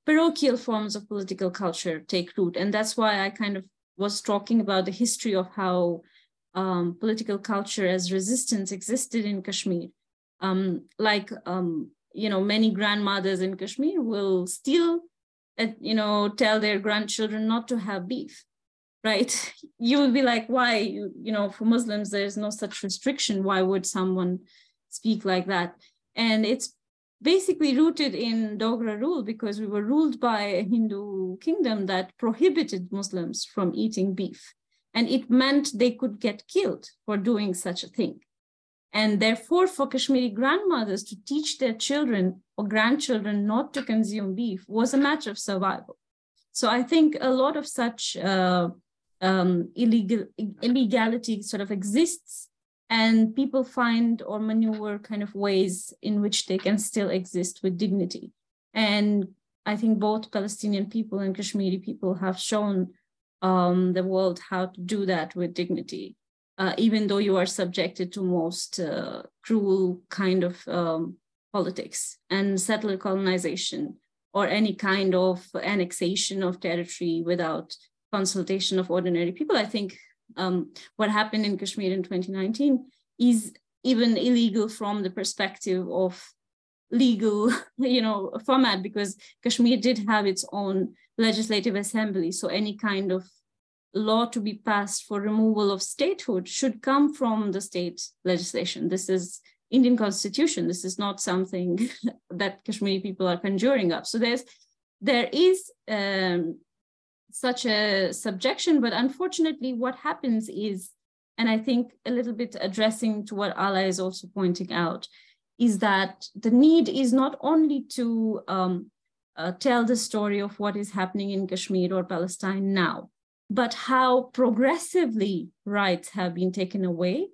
parochial forms of political culture take root. And that's why I kind of was talking about the history of how political culture as resistance existed in Kashmir. Many grandmothers in Kashmir will still, tell their grandchildren not to have beef, right? You will be like, why? For Muslims, there's no such restriction. Why would someone speak like that? And it's basically rooted in Dogra rule, because we were ruled by a Hindu kingdom that prohibited Muslims from eating beef. And it meant they could get killed for doing such a thing. And therefore, for Kashmiri grandmothers to teach their children or grandchildren not to consume beef was a matter of survival. So I think a lot of such illegality sort of exists, and people find or maneuver kind of ways in which they can still exist with dignity. And I think both Palestinian people and Kashmiri people have shown the world how to do that with dignity, even though you are subjected to most cruel kind of politics and settler colonization, or any kind of annexation of territory without consultation of ordinary people. I think what happened in Kashmir in 2019 is even illegal from the perspective of legal, format, because Kashmir did have its own legislative assembly. So any kind of law to be passed for removal of statehood should come from the state legislation. This is Indian constitution. This is not something that Kashmiri people are conjuring up. So there is such a subjection, but unfortunately what happens is, and I think a little bit addressing to what Ala is also pointing out, is that the need is not only to tell the story of what is happening in Kashmir or Palestine now, but how progressively rights have been taken away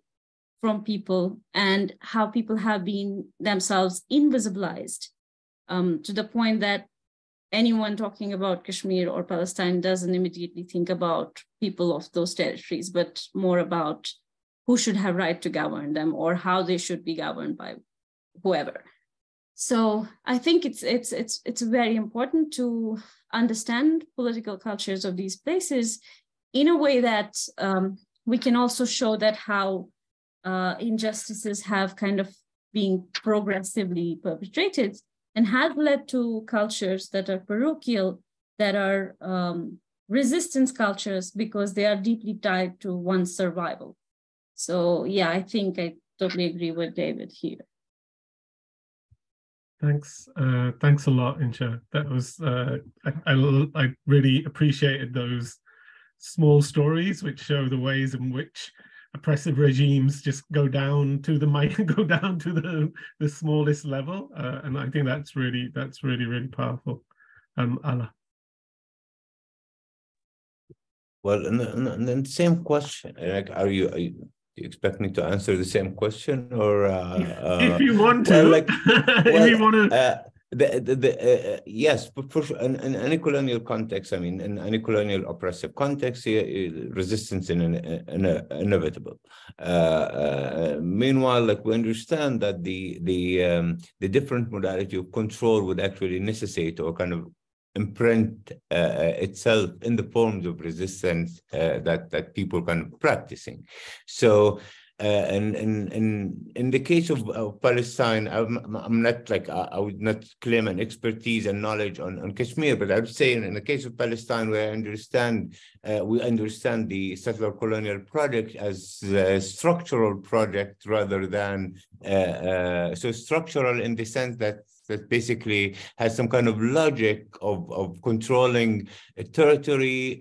from people and how people have been themselves invisibilized to the point that anyone talking about Kashmir or Palestine doesn't immediately think about people of those territories, but more about who should have right to govern them or how they should be governed by whoever. So I think it's very important to understand political cultures of these places in a way that we can also show that how injustices have kind of been progressively perpetrated and have led to cultures that are parochial, that are resistance cultures, because they are deeply tied to one's survival. So yeah, I think I totally agree with David here. Thanks. Thanks a lot, Inshah. That was, I really appreciated those small stories which show the ways in which oppressive regimes just go down to the smallest level, and I think that's really powerful. Ala. Well, and then same question. Like, are you expect me to answer the same question, or if you want to? Well, if you want to. Yes, for sure. In any colonial context, I mean, in any colonial oppressive context, resistance is inevitable. Meanwhile, like, we understand that the different modality of control would actually necessitate or kind of imprint itself in the forms of resistance that people kind of practicing. So in the case of Palestine, I'm not like, I would not claim an expertise and knowledge on Kashmir, but I would say in the case of Palestine, we understand the settler colonial project as a structural project rather than so structural in the sense that basically has some kind of logic of controlling a territory,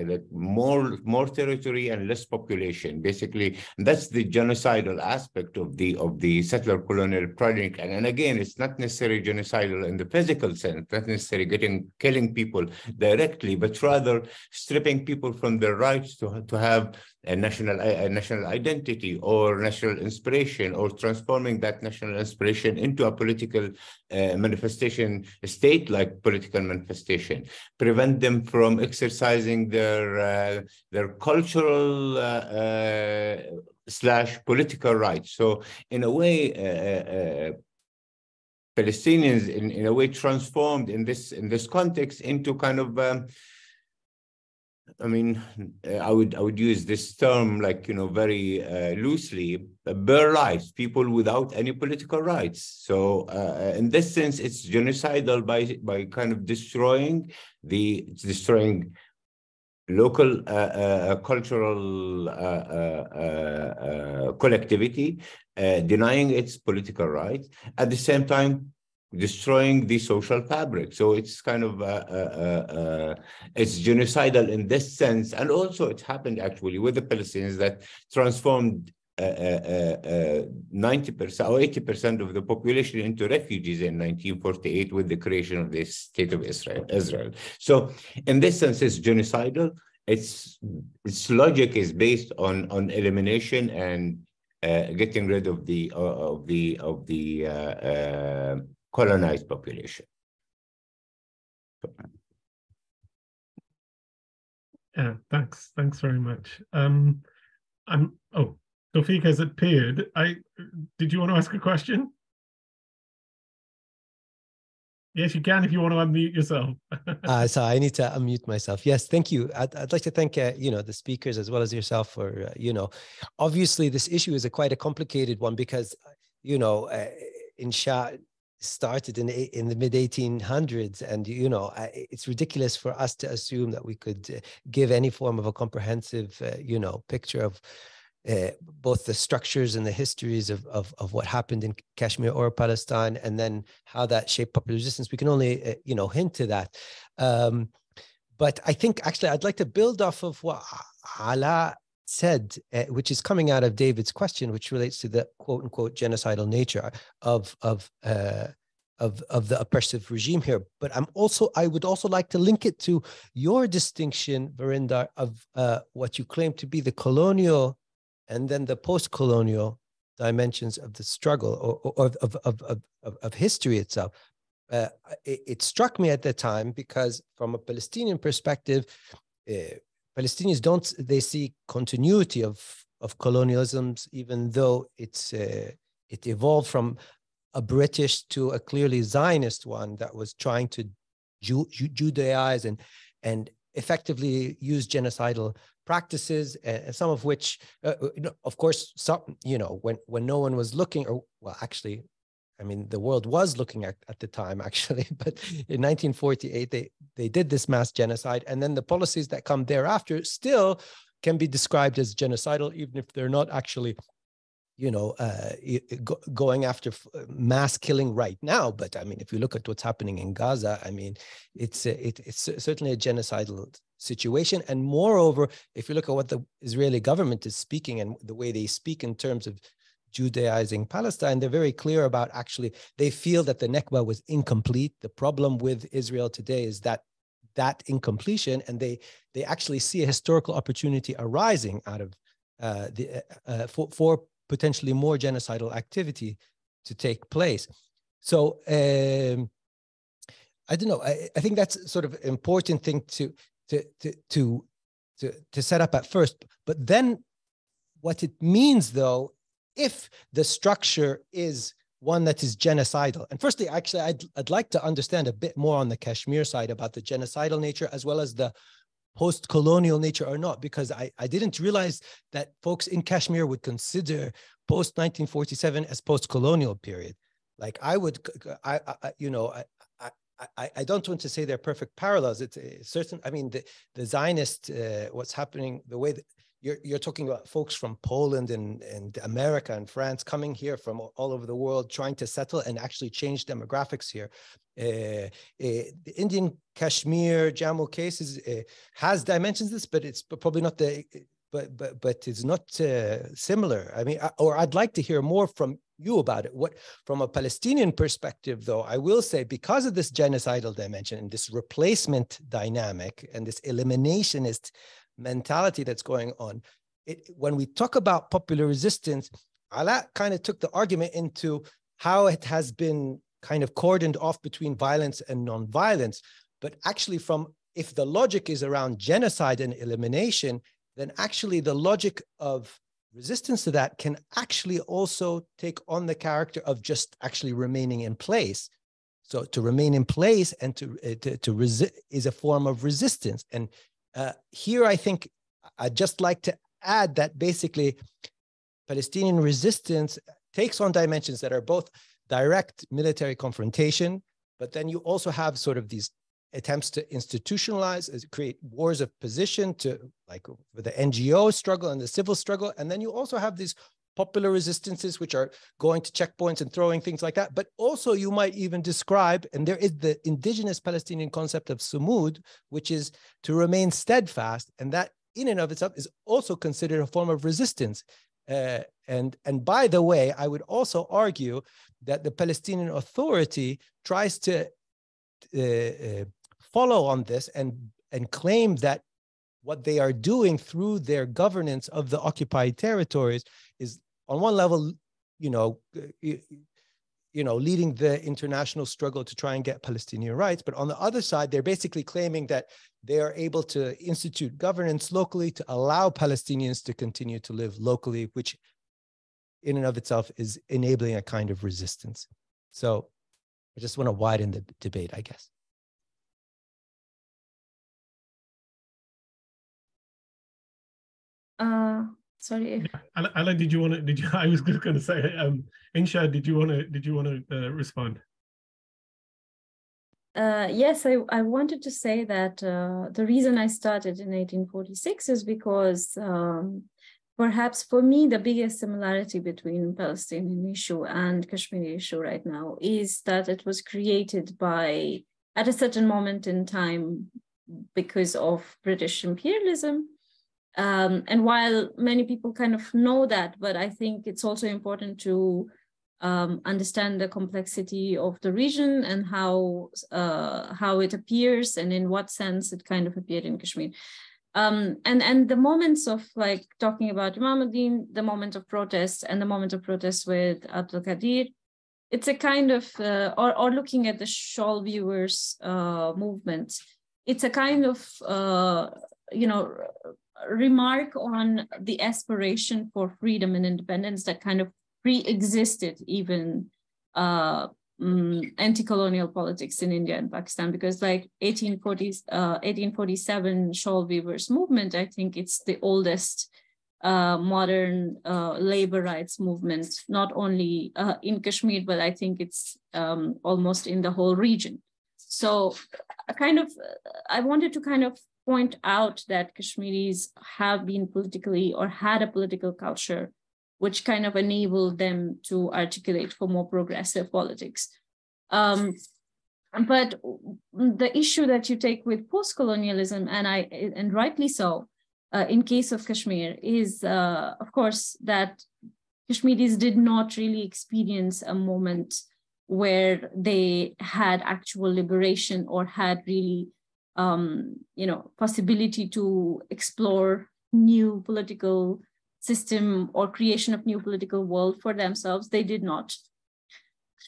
like more territory and less population, basically. And that's the genocidal aspect of the settler colonial project. And again, it's not necessarily genocidal in the physical sense, not necessarily killing people directly, but rather stripping people from their rights to have a national identity or national inspiration, or transforming that national inspiration into a political manifestation, a state-like political manifestation, prevent them from exercising their cultural / political rights. So in a way, Palestinians in a way transformed in this context into kind of I mean, I would use this term, like, very loosely, bare lives, people without any political rights. So in this sense, it's genocidal by kind of destroying local cultural collectivity, denying its political rights, at the same time destroying the social fabric. So it's kind of it's genocidal in this sense, and also it happened actually with the Palestinians that transformed 90% or 80% of the population into refugees in 1948 with the creation of the state of Israel. So in this sense, it's genocidal. Its logic is based on elimination and getting rid of the colonized population. Yeah, thanks very much. Tawfiq has appeared. Did you want to ask a question? Yes, you can if you want to unmute yourself. So I need to unmute myself. Yes, thank you. I'd like to thank the speakers as well as yourself for obviously this issue is quite a complicated one because Inshah started in the mid 1800s, and it's ridiculous for us to assume that we could give any form of a comprehensive picture of both the structures and the histories of what happened in Kashmir or Palestine, and then how that shaped popular resistance. We can only, hint to that. But I think actually I'd like to build off of what Ala said, which is coming out of David's question, which relates to the quote unquote genocidal nature of the oppressive regime here. But I would also like to link it to your distinction, Virinder, of what you claim to be the colonial and then the post-colonial dimensions of the struggle or of history itself. It struck me at the time because from a Palestinian perspective, Palestinians they see continuity of colonialisms, even though it evolved from a British to a clearly Zionist one that was trying to Judaize and effectively use genocidal practices, some of which, of course, when no one was looking, or well, actually, I mean, the world was looking at the time, actually, but in 1948, they did this mass genocide, and then the policies that come thereafter still can be described as genocidal, even if they're not actually, going after mass killing right now. But I mean, if you look at what's happening in Gaza, I mean, it's certainly a genocidal situation. And moreover, if you look at what the Israeli government is speaking and the way they speak in terms of Judaizing Palestine, they're very clear about actually, they feel that the Nakba was incomplete. The problem with Israel today is that incompletion, and they actually see a historical opportunity arising out of for potentially more genocidal activity to take place. So I don't know. I think that's sort of an important thing to set up at first. But then what it means, though, if the structure is one that is genocidal. And firstly, actually, I'd like to understand a bit more on the Kashmir side about the genocidal nature as well as the post-colonial nature or not, because I didn't realize that folks in Kashmir would consider post-1947 as post-colonial period. Like I don't want to say they're perfect parallels. It's certain, I mean, the Zionist, what's happening, the way that you're talking about folks from Poland and America and France coming here from all over the world, trying to settle and actually change demographics here. The Indian Kashmir Jammu cases has dimensions this, but it's probably not but it's not similar. I mean, or I'd like to hear more from you about it. What, from a Palestinian perspective, though, I will say, because of this genocidal dimension and this replacement dynamic and this eliminationist mentality that's going on, when we talk about popular resistance, Ala kind of took the argument into how it has been kind of cordoned off between violence and non-violence. But actually, if the logic is around genocide and elimination, then actually the logic of resistance to that can actually also take on the character of just actually remaining in place. So to remain in place and to resist is a form of resistance. And here, I think I'd just like to add that basically Palestinian resistance takes on dimensions that are both direct military confrontation, but then you also have sort of these attempts to institutionalize, create wars of position, to like the NGO struggle and the civil struggle. And then you also have these popular resistances, which are going to checkpoints and throwing things like that. But also you might even describe, and there is the indigenous Palestinian concept of sumud, which is to remain steadfast. And that in and of itself is also considered a form of resistance. And by the way, I would also argue that the Palestinian Authority tries to follow on this and claim that what they are doing through their governance of the occupied territories is, on one level, leading the international struggle to try and get Palestinian rights. But on the other side, they're basically claiming that they are able to institute governance locally to allow Palestinians to continue to live locally, which in and of itself is enabling a kind of resistance. So I just want to widen the debate, I guess. Sorry. Yeah. Ala, did you? I was going to say, Inshah, did you want to respond? Yes, I wanted to say that the reason I started in 1846 is because perhaps for me, the biggest similarity between Palestinian issue and Kashmiri issue right now is that it was created at a certain moment in time because of British imperialism. And while many people kind of know that, but I think it's also important to understand the complexity of the region and how it appears and in what sense it kind of appeared in Kashmir. And the moments of like talking about Imam ad-Din, the moment of protest and the moment of protest with Abdul Qadir, it's a kind of, or looking at the shawl viewers movement, it's a kind of, remark on the aspiration for freedom and independence that kind of pre-existed even anti-colonial politics in India and Pakistan, because like 1847 shawl weavers movement, I think it's the oldest modern labor rights movement, not only in Kashmir, but I think it's almost in the whole region. So I wanted to kind of point out that Kashmiris have been politically or had a political culture which kind of enabled them to articulate for more progressive politics. But the issue that you take with post-colonialism, and rightly so, in case of Kashmir, is of course that Kashmiris did not really experience a moment where they had actual liberation or had really possibility to explore new political system or creation of new political world for themselves. They did not.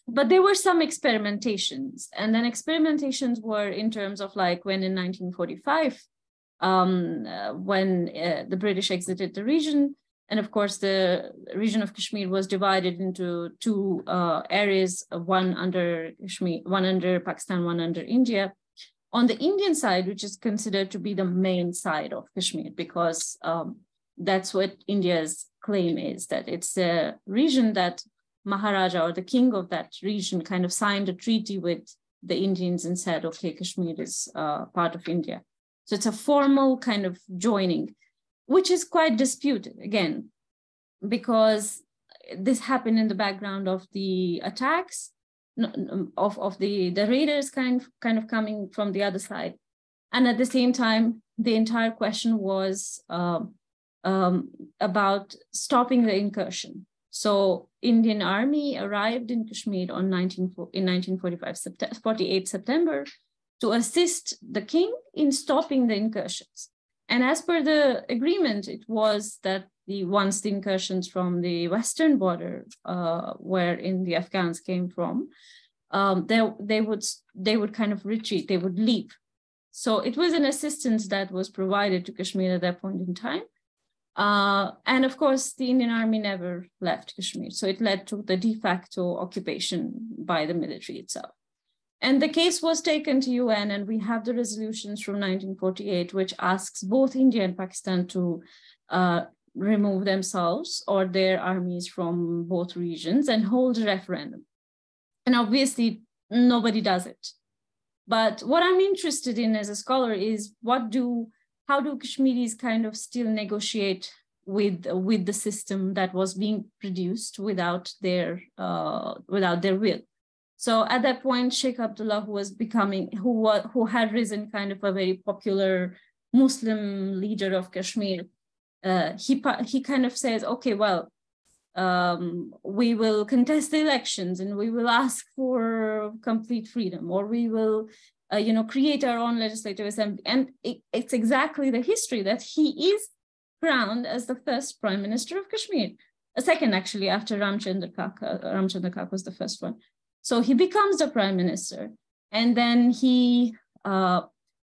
But there were some experimentations, and then experimentations were in terms of like when in 1945, when the British exited the region, and of course the region of Kashmir was divided into two areas, one under Kashmir, one under Pakistan, one under India. On the Indian side, which is considered to be the main side of Kashmir, because that's what India's claim is, that it's a region that Maharaja or the king of that region kind of signed a treaty with the Indians and said, okay, Kashmir is part of India. So it's a formal kind of joining, which is quite disputed, again, because this happened in the background of the attacks, of the raiders kind of coming from the other side. And at the same time, the entire question was about stopping the incursion. So Indian Army arrived in Kashmir in 1948 September to assist the king in stopping the incursions. And as per the agreement, it was that once the incursions from the western border, wherein the Afghans came from, they would kind of retreat, they would leave. So it was an assistance that was provided to Kashmir at that point in time. And of course, the Indian Army never left Kashmir. So it led to the de facto occupation by the military itself. And the case was taken to UN, and we have the resolutions from 1948, which asks both India and Pakistan to remove themselves or their armies from both regions and hold a referendum. And obviously, nobody does it. But what I'm interested in as a scholar is how do Kashmiris kind of still negotiate with the system that was being produced without their will. So at that point, Sheikh Abdullah, who had risen kind of a very popular Muslim leader of Kashmir, he kind of says, okay, well, we will contest the elections and we will ask for complete freedom, or we will, create our own legislative assembly. And it's exactly the history that he is crowned as the first prime minister of Kashmir, a second actually after Ramchandra Kaka. Ramchandra Kaka was the first one. So he becomes the prime minister, and then he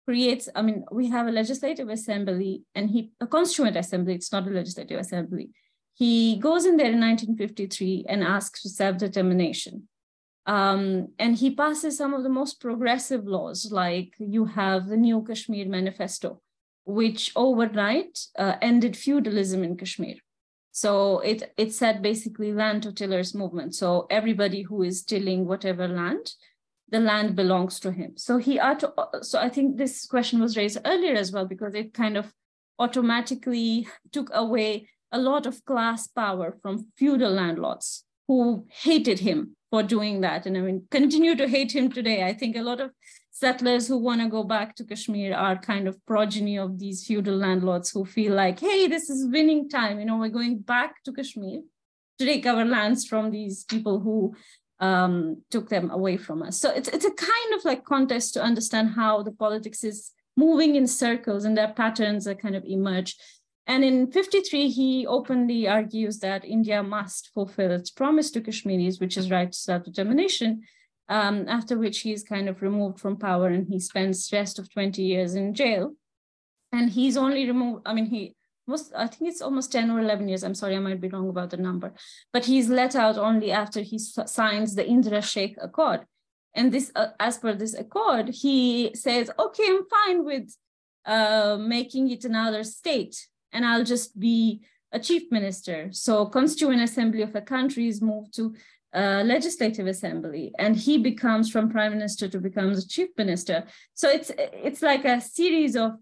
creates, we have a legislative assembly and a constituent assembly, it's not a legislative assembly. He goes in there in 1953 and asks for self-determination. And he passes some of the most progressive laws, like you have the New Kashmir Manifesto, which overnight ended feudalism in Kashmir. So it said basically land to tillers movement. So everybody who is tilling whatever land, the land belongs to him. So so I think this question was raised earlier as well, because it kind of automatically took away a lot of class power from feudal landlords who hated him for doing that. And continue to hate him today. I think a lot of settlers who want to go back to Kashmir are kind of progeny of these feudal landlords who feel like, hey, this is winning time. We're going back to Kashmir to take our lands from these people who took them away from us. So it's a kind of like contest to understand how the politics is moving in circles and their patterns that kind of emerge. And in 1953, he openly argues that India must fulfill its promise to Kashmiris, which is right to self-determination, after which he is kind of removed from power and he spends the rest of 20 years in jail. And he's only removed, I think it's almost 10 or 11 years. I'm sorry, I might be wrong about the number, but he's let out only after he signs the Indira Sheikh Accord. And this, as per this accord, he says, okay, I'm fine with making it another state, and I'll just be a chief minister. So constituent assembly of a country is moved to legislative assembly, and he becomes from prime minister to becomes a chief minister. So it's like a series of,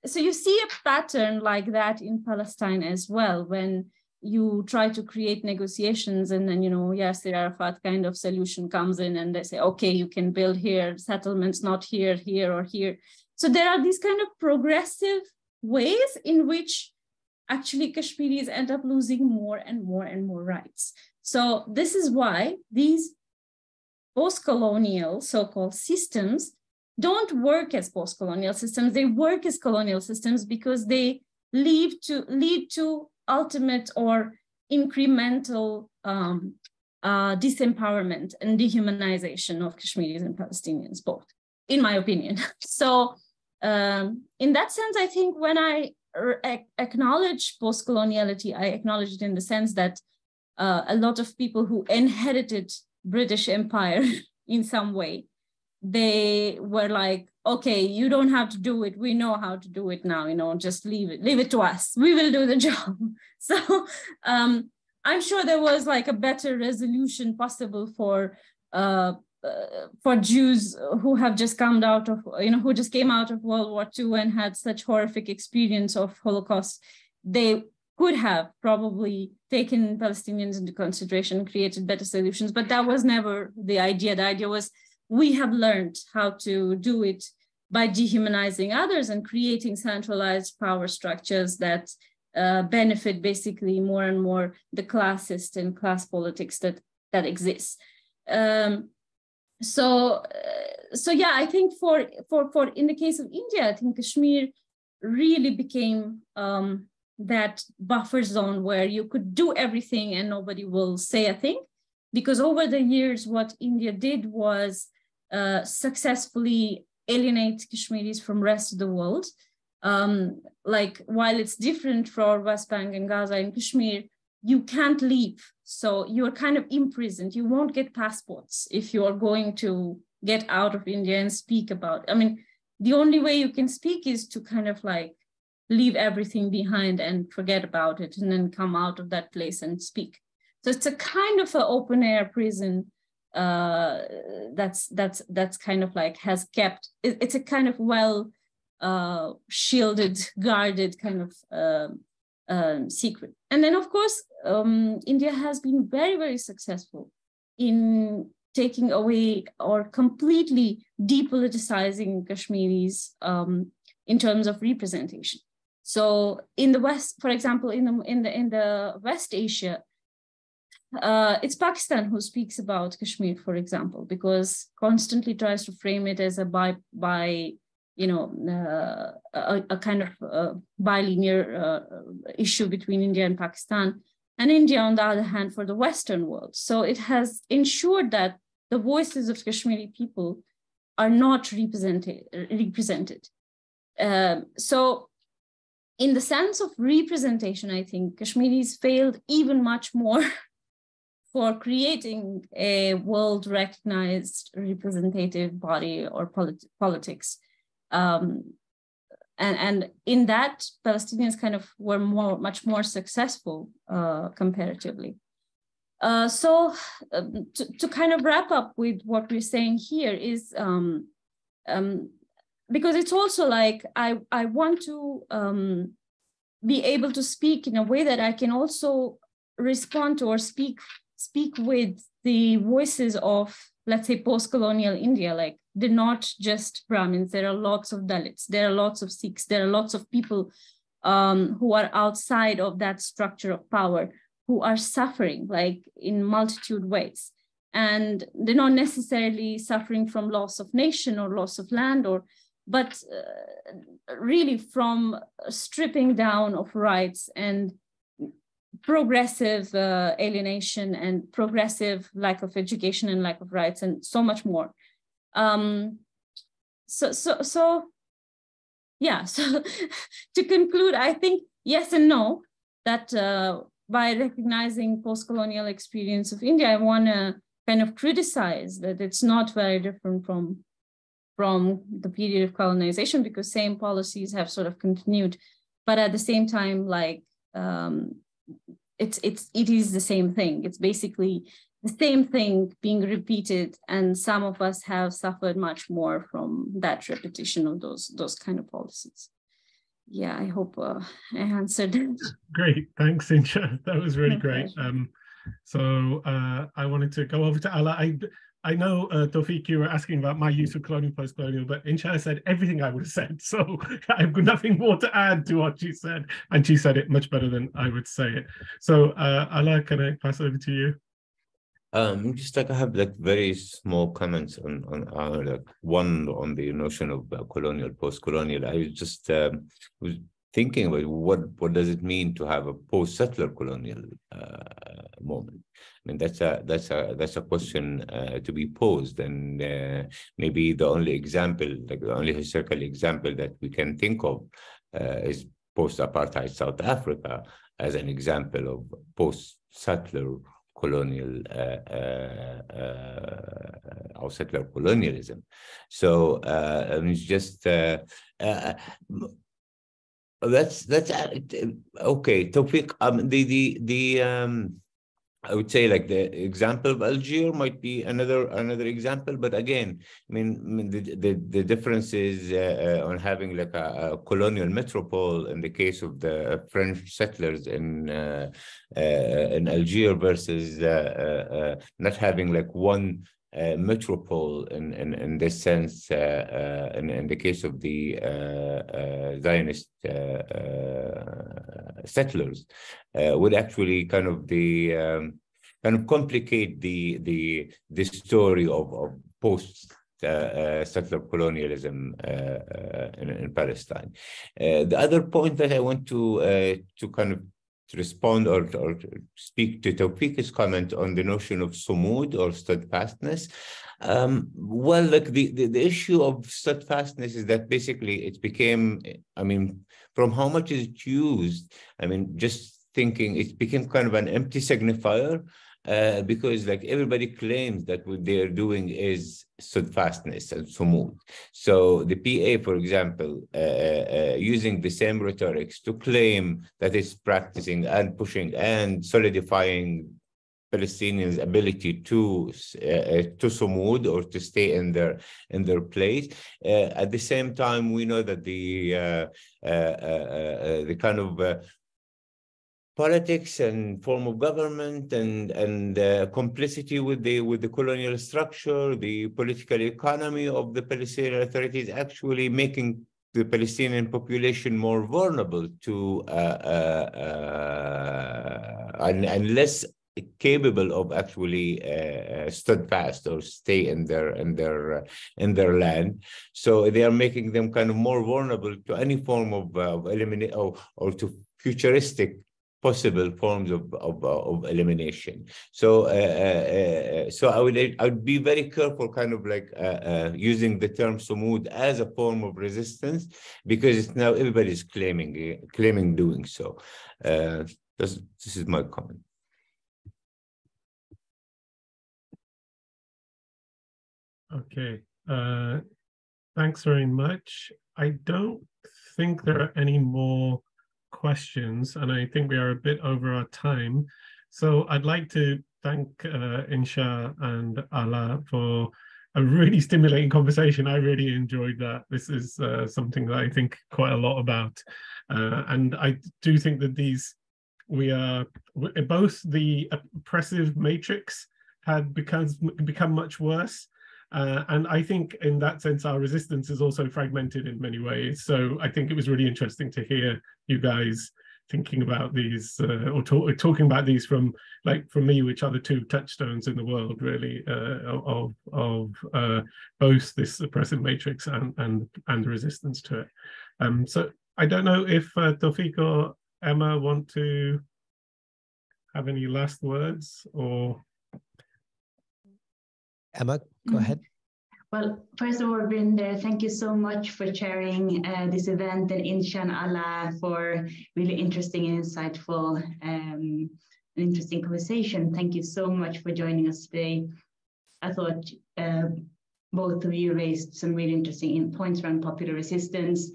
so you see a pattern like that in Palestine as well, when you try to create negotiations and then, Yasser Arafat kind of solution comes in and they say, okay, you can build here, settlements not here, here, or here. So there are these kind of progressive ways in which actually Kashmiris end up losing more and more and more rights. So this is why these post-colonial so-called systems don't work as post-colonial systems. They work as colonial systems because they lead to ultimate or incremental disempowerment and dehumanization of Kashmiris and Palestinians, both, in my opinion. So in that sense, I think when I acknowledge post-coloniality, I acknowledge it in the sense that a lot of people who inherited British Empire in some way, they were like, okay, you don't have to do it. We know how to do it now, just leave it to us. We will do the job. So I'm sure there was like a better resolution possible for Jews who have just come out of, who just came out of World War II and had such horrific experience of Holocaust. They could have probably taken Palestinians into consideration, created better solutions, but that was never the idea. The idea was, we have learned how to do it by dehumanizing others and creating centralized power structures that benefit basically more and more the classist and class politics that exists. So yeah, I think for in the case of India, I think Kashmir really became that buffer zone where you could do everything and nobody will say a thing, because over the years, what India did was successfully alienate Kashmiris from the rest of the world. Like, while it's different for West Bank and Gaza and Kashmir, you can't leave. So you're kind of imprisoned. You won't get passports if you are going to get out of India and speak about it. The only way you can speak is to kind of like leave everything behind and forget about it and then come out of that place and speak. So it's a kind of an open air prison that's kind of like has kept, it's a kind of well shielded, guarded kind of secret. And then, of course, India has been very, very successful in taking away or completely depoliticizing Kashmiris in terms of representation. So in the West, for example, in the West Asia, it's Pakistan who speaks about Kashmir, for example, because constantly tries to frame it as a a kind of bilinear issue between India and Pakistan, and India, on the other hand, for the Western world. So it has ensured that the voices of Kashmiri people are not represented. So in the sense of representation, I think Kashmiris failed even much more for creating a world-recognized representative body or politics. And in that, Palestinians kind of were much more successful comparatively. So to kind of wrap up with what we're saying here is, because it's also like, I want to be able to speak in a way that I can also respond to or speak with the voices of, let's say, post-colonial India. Like, they're not just Brahmins, there are lots of Dalits, there are lots of Sikhs, there are lots of people who are outside of that structure of power, who are suffering like in multitude ways. And they're not necessarily suffering from loss of nation or loss of land, but really from stripping down of rights and progressive alienation and progressive lack of education and lack of rights and so much more. So to conclude, I think yes and no, that by recognizing post-colonial experience of India, I want to kind of criticize that it's not very different from the period of colonization, because same policies have sort of continued, but at the same time, like it is the same thing. It's basically the same thing being repeated, and some of us have suffered much more from that repetition of those kind of policies. Yeah, I hope I answered that. Great, thanks, Inshah. That was really great. So I wanted to go over to Ala. I know, Tawfiq, you were asking about my use of colonial, post-colonial, but Inshah said everything I would have said. So I've got nothing more to add to what she said. And she said it much better than I would say it. So Ala, can I pass over to you? Just like I have like very small comments on like one on the notion of colonial, post-colonial. I was just was thinking about what does it mean to have a post-settler colonial moment. I mean, that's a question to be posed, and maybe the only example, like the only historical example that we can think of is post-apartheid South Africa as an example of post-settler colonial or settler colonialism. So it's just that's okay. Tawfiq, I would say like the example of Algiers might be another example, but again, I mean the difference is on having like a colonial metropole in the case of the French settlers in Algiers versus not having like one metropole in this sense in the case of the Zionist settlers would actually kind of complicate the story of post settler colonialism in Palestine. The other point that I want to kind of respond or speak to Tawfiq's comment on the notion of sumud or steadfastness. Well, like the issue of steadfastness is that basically it became, I mean, from how much is it used, I mean, just thinking it became kind of an empty signifier because like everybody claims that what they're doing is steadfastness and sumud. So the PA, for example, using the same rhetorics to claim that it's practicing and pushing and solidifying Palestinians' ability to sumud or to stay in their place. At the same time, we know that the kind of politics and form of government and complicity with the colonial structure, the political economy of the Palestinian Authority is actually making the Palestinian population more vulnerable to and less capable of actually stood fast or stay in their land. So they are making them kind of more vulnerable to any form of eliminate or to futuristic possible forms of elimination. So so I would be very careful kind of like using the term sumud as a form of resistance, because it's now everybody's claiming doing so. This is my comment. Okay, thanks very much. I don't think there are any more questions, and I think we are a bit over our time. So I'd like to thank Inshah and Ala for a really stimulating conversation. I really enjoyed that. This is something that I think quite a lot about. And I do think that both the oppressive matrix had become much worse. And I think in that sense, our resistance is also fragmented in many ways. So I think it was really interesting to hear you guys thinking about these or talking about these from me, which are the two touchstones in the world, really, of both this oppressive matrix and the resistance to it. So I don't know if Tawfiq or Emma want to have any last words, or Emma, go ahead. Well, first of all, Virinder, thank you so much for chairing this event, and Inshah and Ala for really interesting and insightful and interesting conversation. Thank you so much for joining us today. I thought both of you raised some really interesting points around popular resistance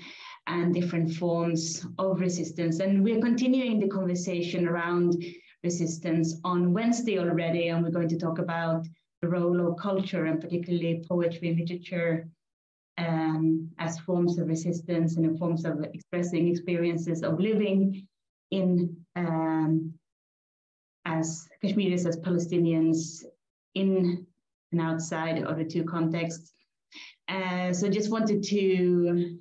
and different forms of resistance. And we're continuing the conversation around resistance on Wednesday already, and we're going to talk about the role of culture, and particularly poetry and literature, as forms of resistance and in forms of expressing experiences of living in as Kashmiris, as Palestinians, in and outside of the two contexts. So just wanted to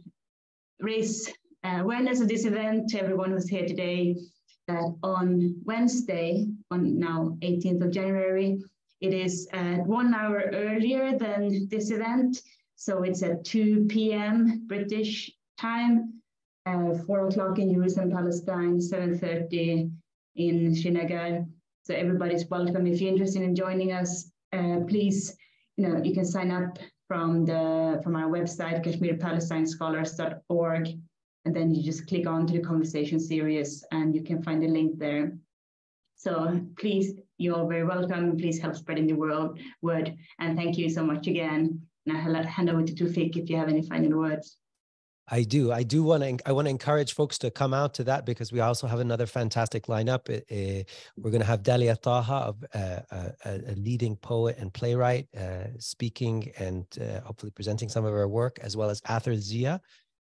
raise awareness of this event to everyone who's here today, that on Wednesday, on now 18th of January, it is 1 hour earlier than this event. So it's at 2 p.m. British time, 4 o'clock in Jerusalem, Palestine, 7:30 in Srinagar. So everybody's welcome. If you're interested in joining us, please, you can sign up from our website, KashmirPalestineScholars.org, and then you just click on to the conversation series and you can find the link there. So please, you're very welcome. Please help spreading the word. And thank you so much again. And I'll hand over to Tawfiq if you have any final words. I want to encourage folks to come out to that, because we also have another fantastic lineup. We're going to have Dalia Taha, a leading poet and playwright, speaking and hopefully presenting some of her work, as well as Athar Zia.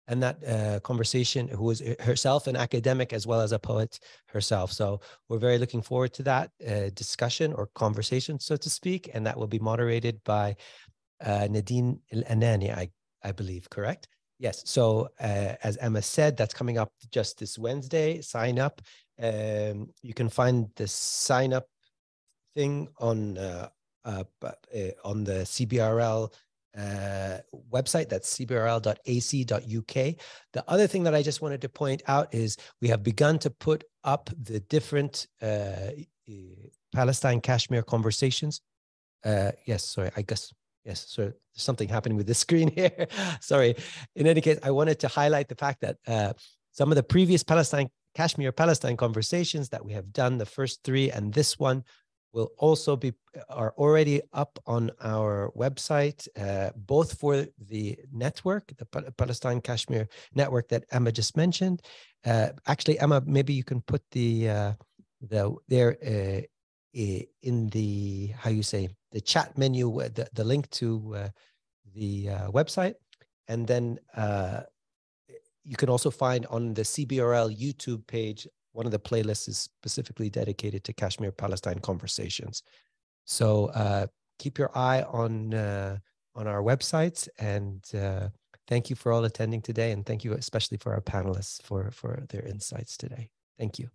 And that conversation, who is herself an academic as well as a poet herself. So we're very looking forward to that discussion or conversation, so to speak. And that will be moderated by Nadine El-Anani, I believe, correct? Yes. So as Emma said, that's coming up just this Wednesday. Sign up. You can find the sign up thing on the CBRL website. That's cbrl.ac.uk. The other thing that I just wanted to point out is we have begun to put up the different Palestine Kashmir conversations. Yes, sorry, I guess, yes, so there's something happening with the screen here. Sorry. In any case, I wanted to highlight the fact that some of the previous Kashmir Palestine conversations that we have done, the first 3 and this one, will also are already up on our website, both for the network, the Palestine Kashmir network that Emma just mentioned. Actually, Emma, maybe you can put there in the, how you say, the chat menu, the link to the website. And then you can also find on the CBRL YouTube page one of the playlists is specifically dedicated to Kashmir Palestine Conversations. So keep your eye on our websites, and thank you for all attending today, and thank you especially for our panelists for their insights today. Thank you.